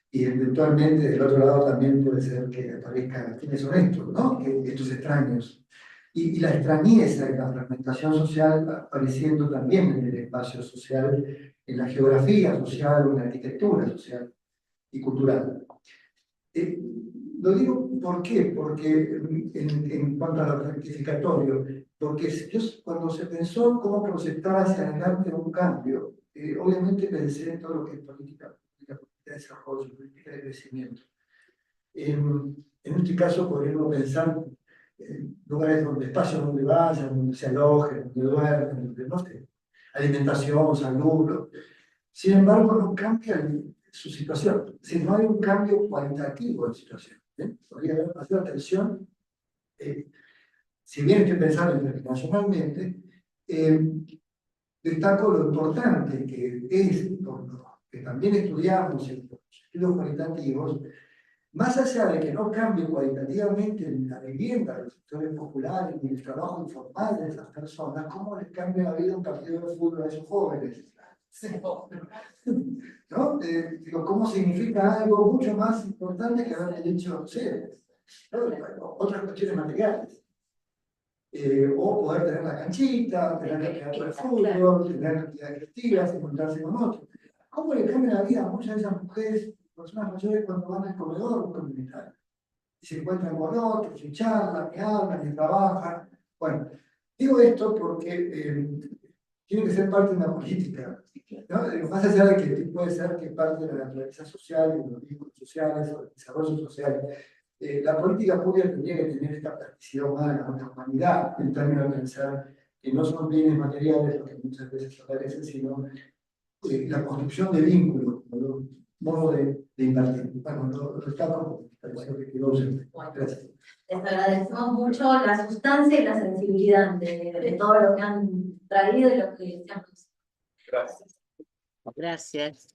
Y eventualmente del otro lado también puede ser que aparezcan quienes son estos, ¿no? Estos extraños. Y la extrañeza y la fragmentación social apareciendo también en el espacio social, en la geografía social o en la arquitectura social y cultural. Lo digo ¿por qué? Porque en cuanto a lo rectificatorio, porque cuando se pensó cómo proyectar hacia adelante un cambio, obviamente pensé en todo lo que es política de desarrollo, política de crecimiento. En este caso podríamos pensar en lugares donde espacios donde vayan, donde se alojen, donde duermen, donde no sé, alimentación, salud. Sin embargo, no cambia su situación. Es decir, no hay un cambio cualitativo de situación. Podría haber mayor atención. Si bien estoy pensando internacionalmente, destaco lo importante que es, por lo que también estudiamos en los estudios cualitativos, más allá de que no cambie cualitativamente en la vivienda de los sectores populares ni el trabajo informal de esas personas, ¿cómo les cambia la vida un partido de fútbol a esos jóvenes? ¿No? Digo, ¿cómo significa algo mucho más importante que haberle dicho, no sé, otras cuestiones materiales? O poder tener la canchita, tener que quedar por el fútbol, tener actividades festivas, encontrarse con otros. ¿Cómo le cambia la vida a muchas de esas mujeres, personas mayores, cuando van al comedor comunitario? Se encuentran con otros, se charlan, se hablan, se trabajan. Bueno, digo esto porque tiene que ser parte de una política, ¿no? Más allá de que puede ser que parte de la naturaleza social, de los vínculos sociales o del desarrollo social, la política pública tendría que tener esta plasticidad humana, la humanidad, en términos de pensar que no son bienes materiales lo que muchas veces aparecen, sino la construcción de vínculos, un modo de invertir. Bueno, lo destaco, parece que quedó bien. Gracias. Les agradecemos mucho la sustancia y la sensibilidad de todo lo que han traído y lo que se han. Gracias. Gracias.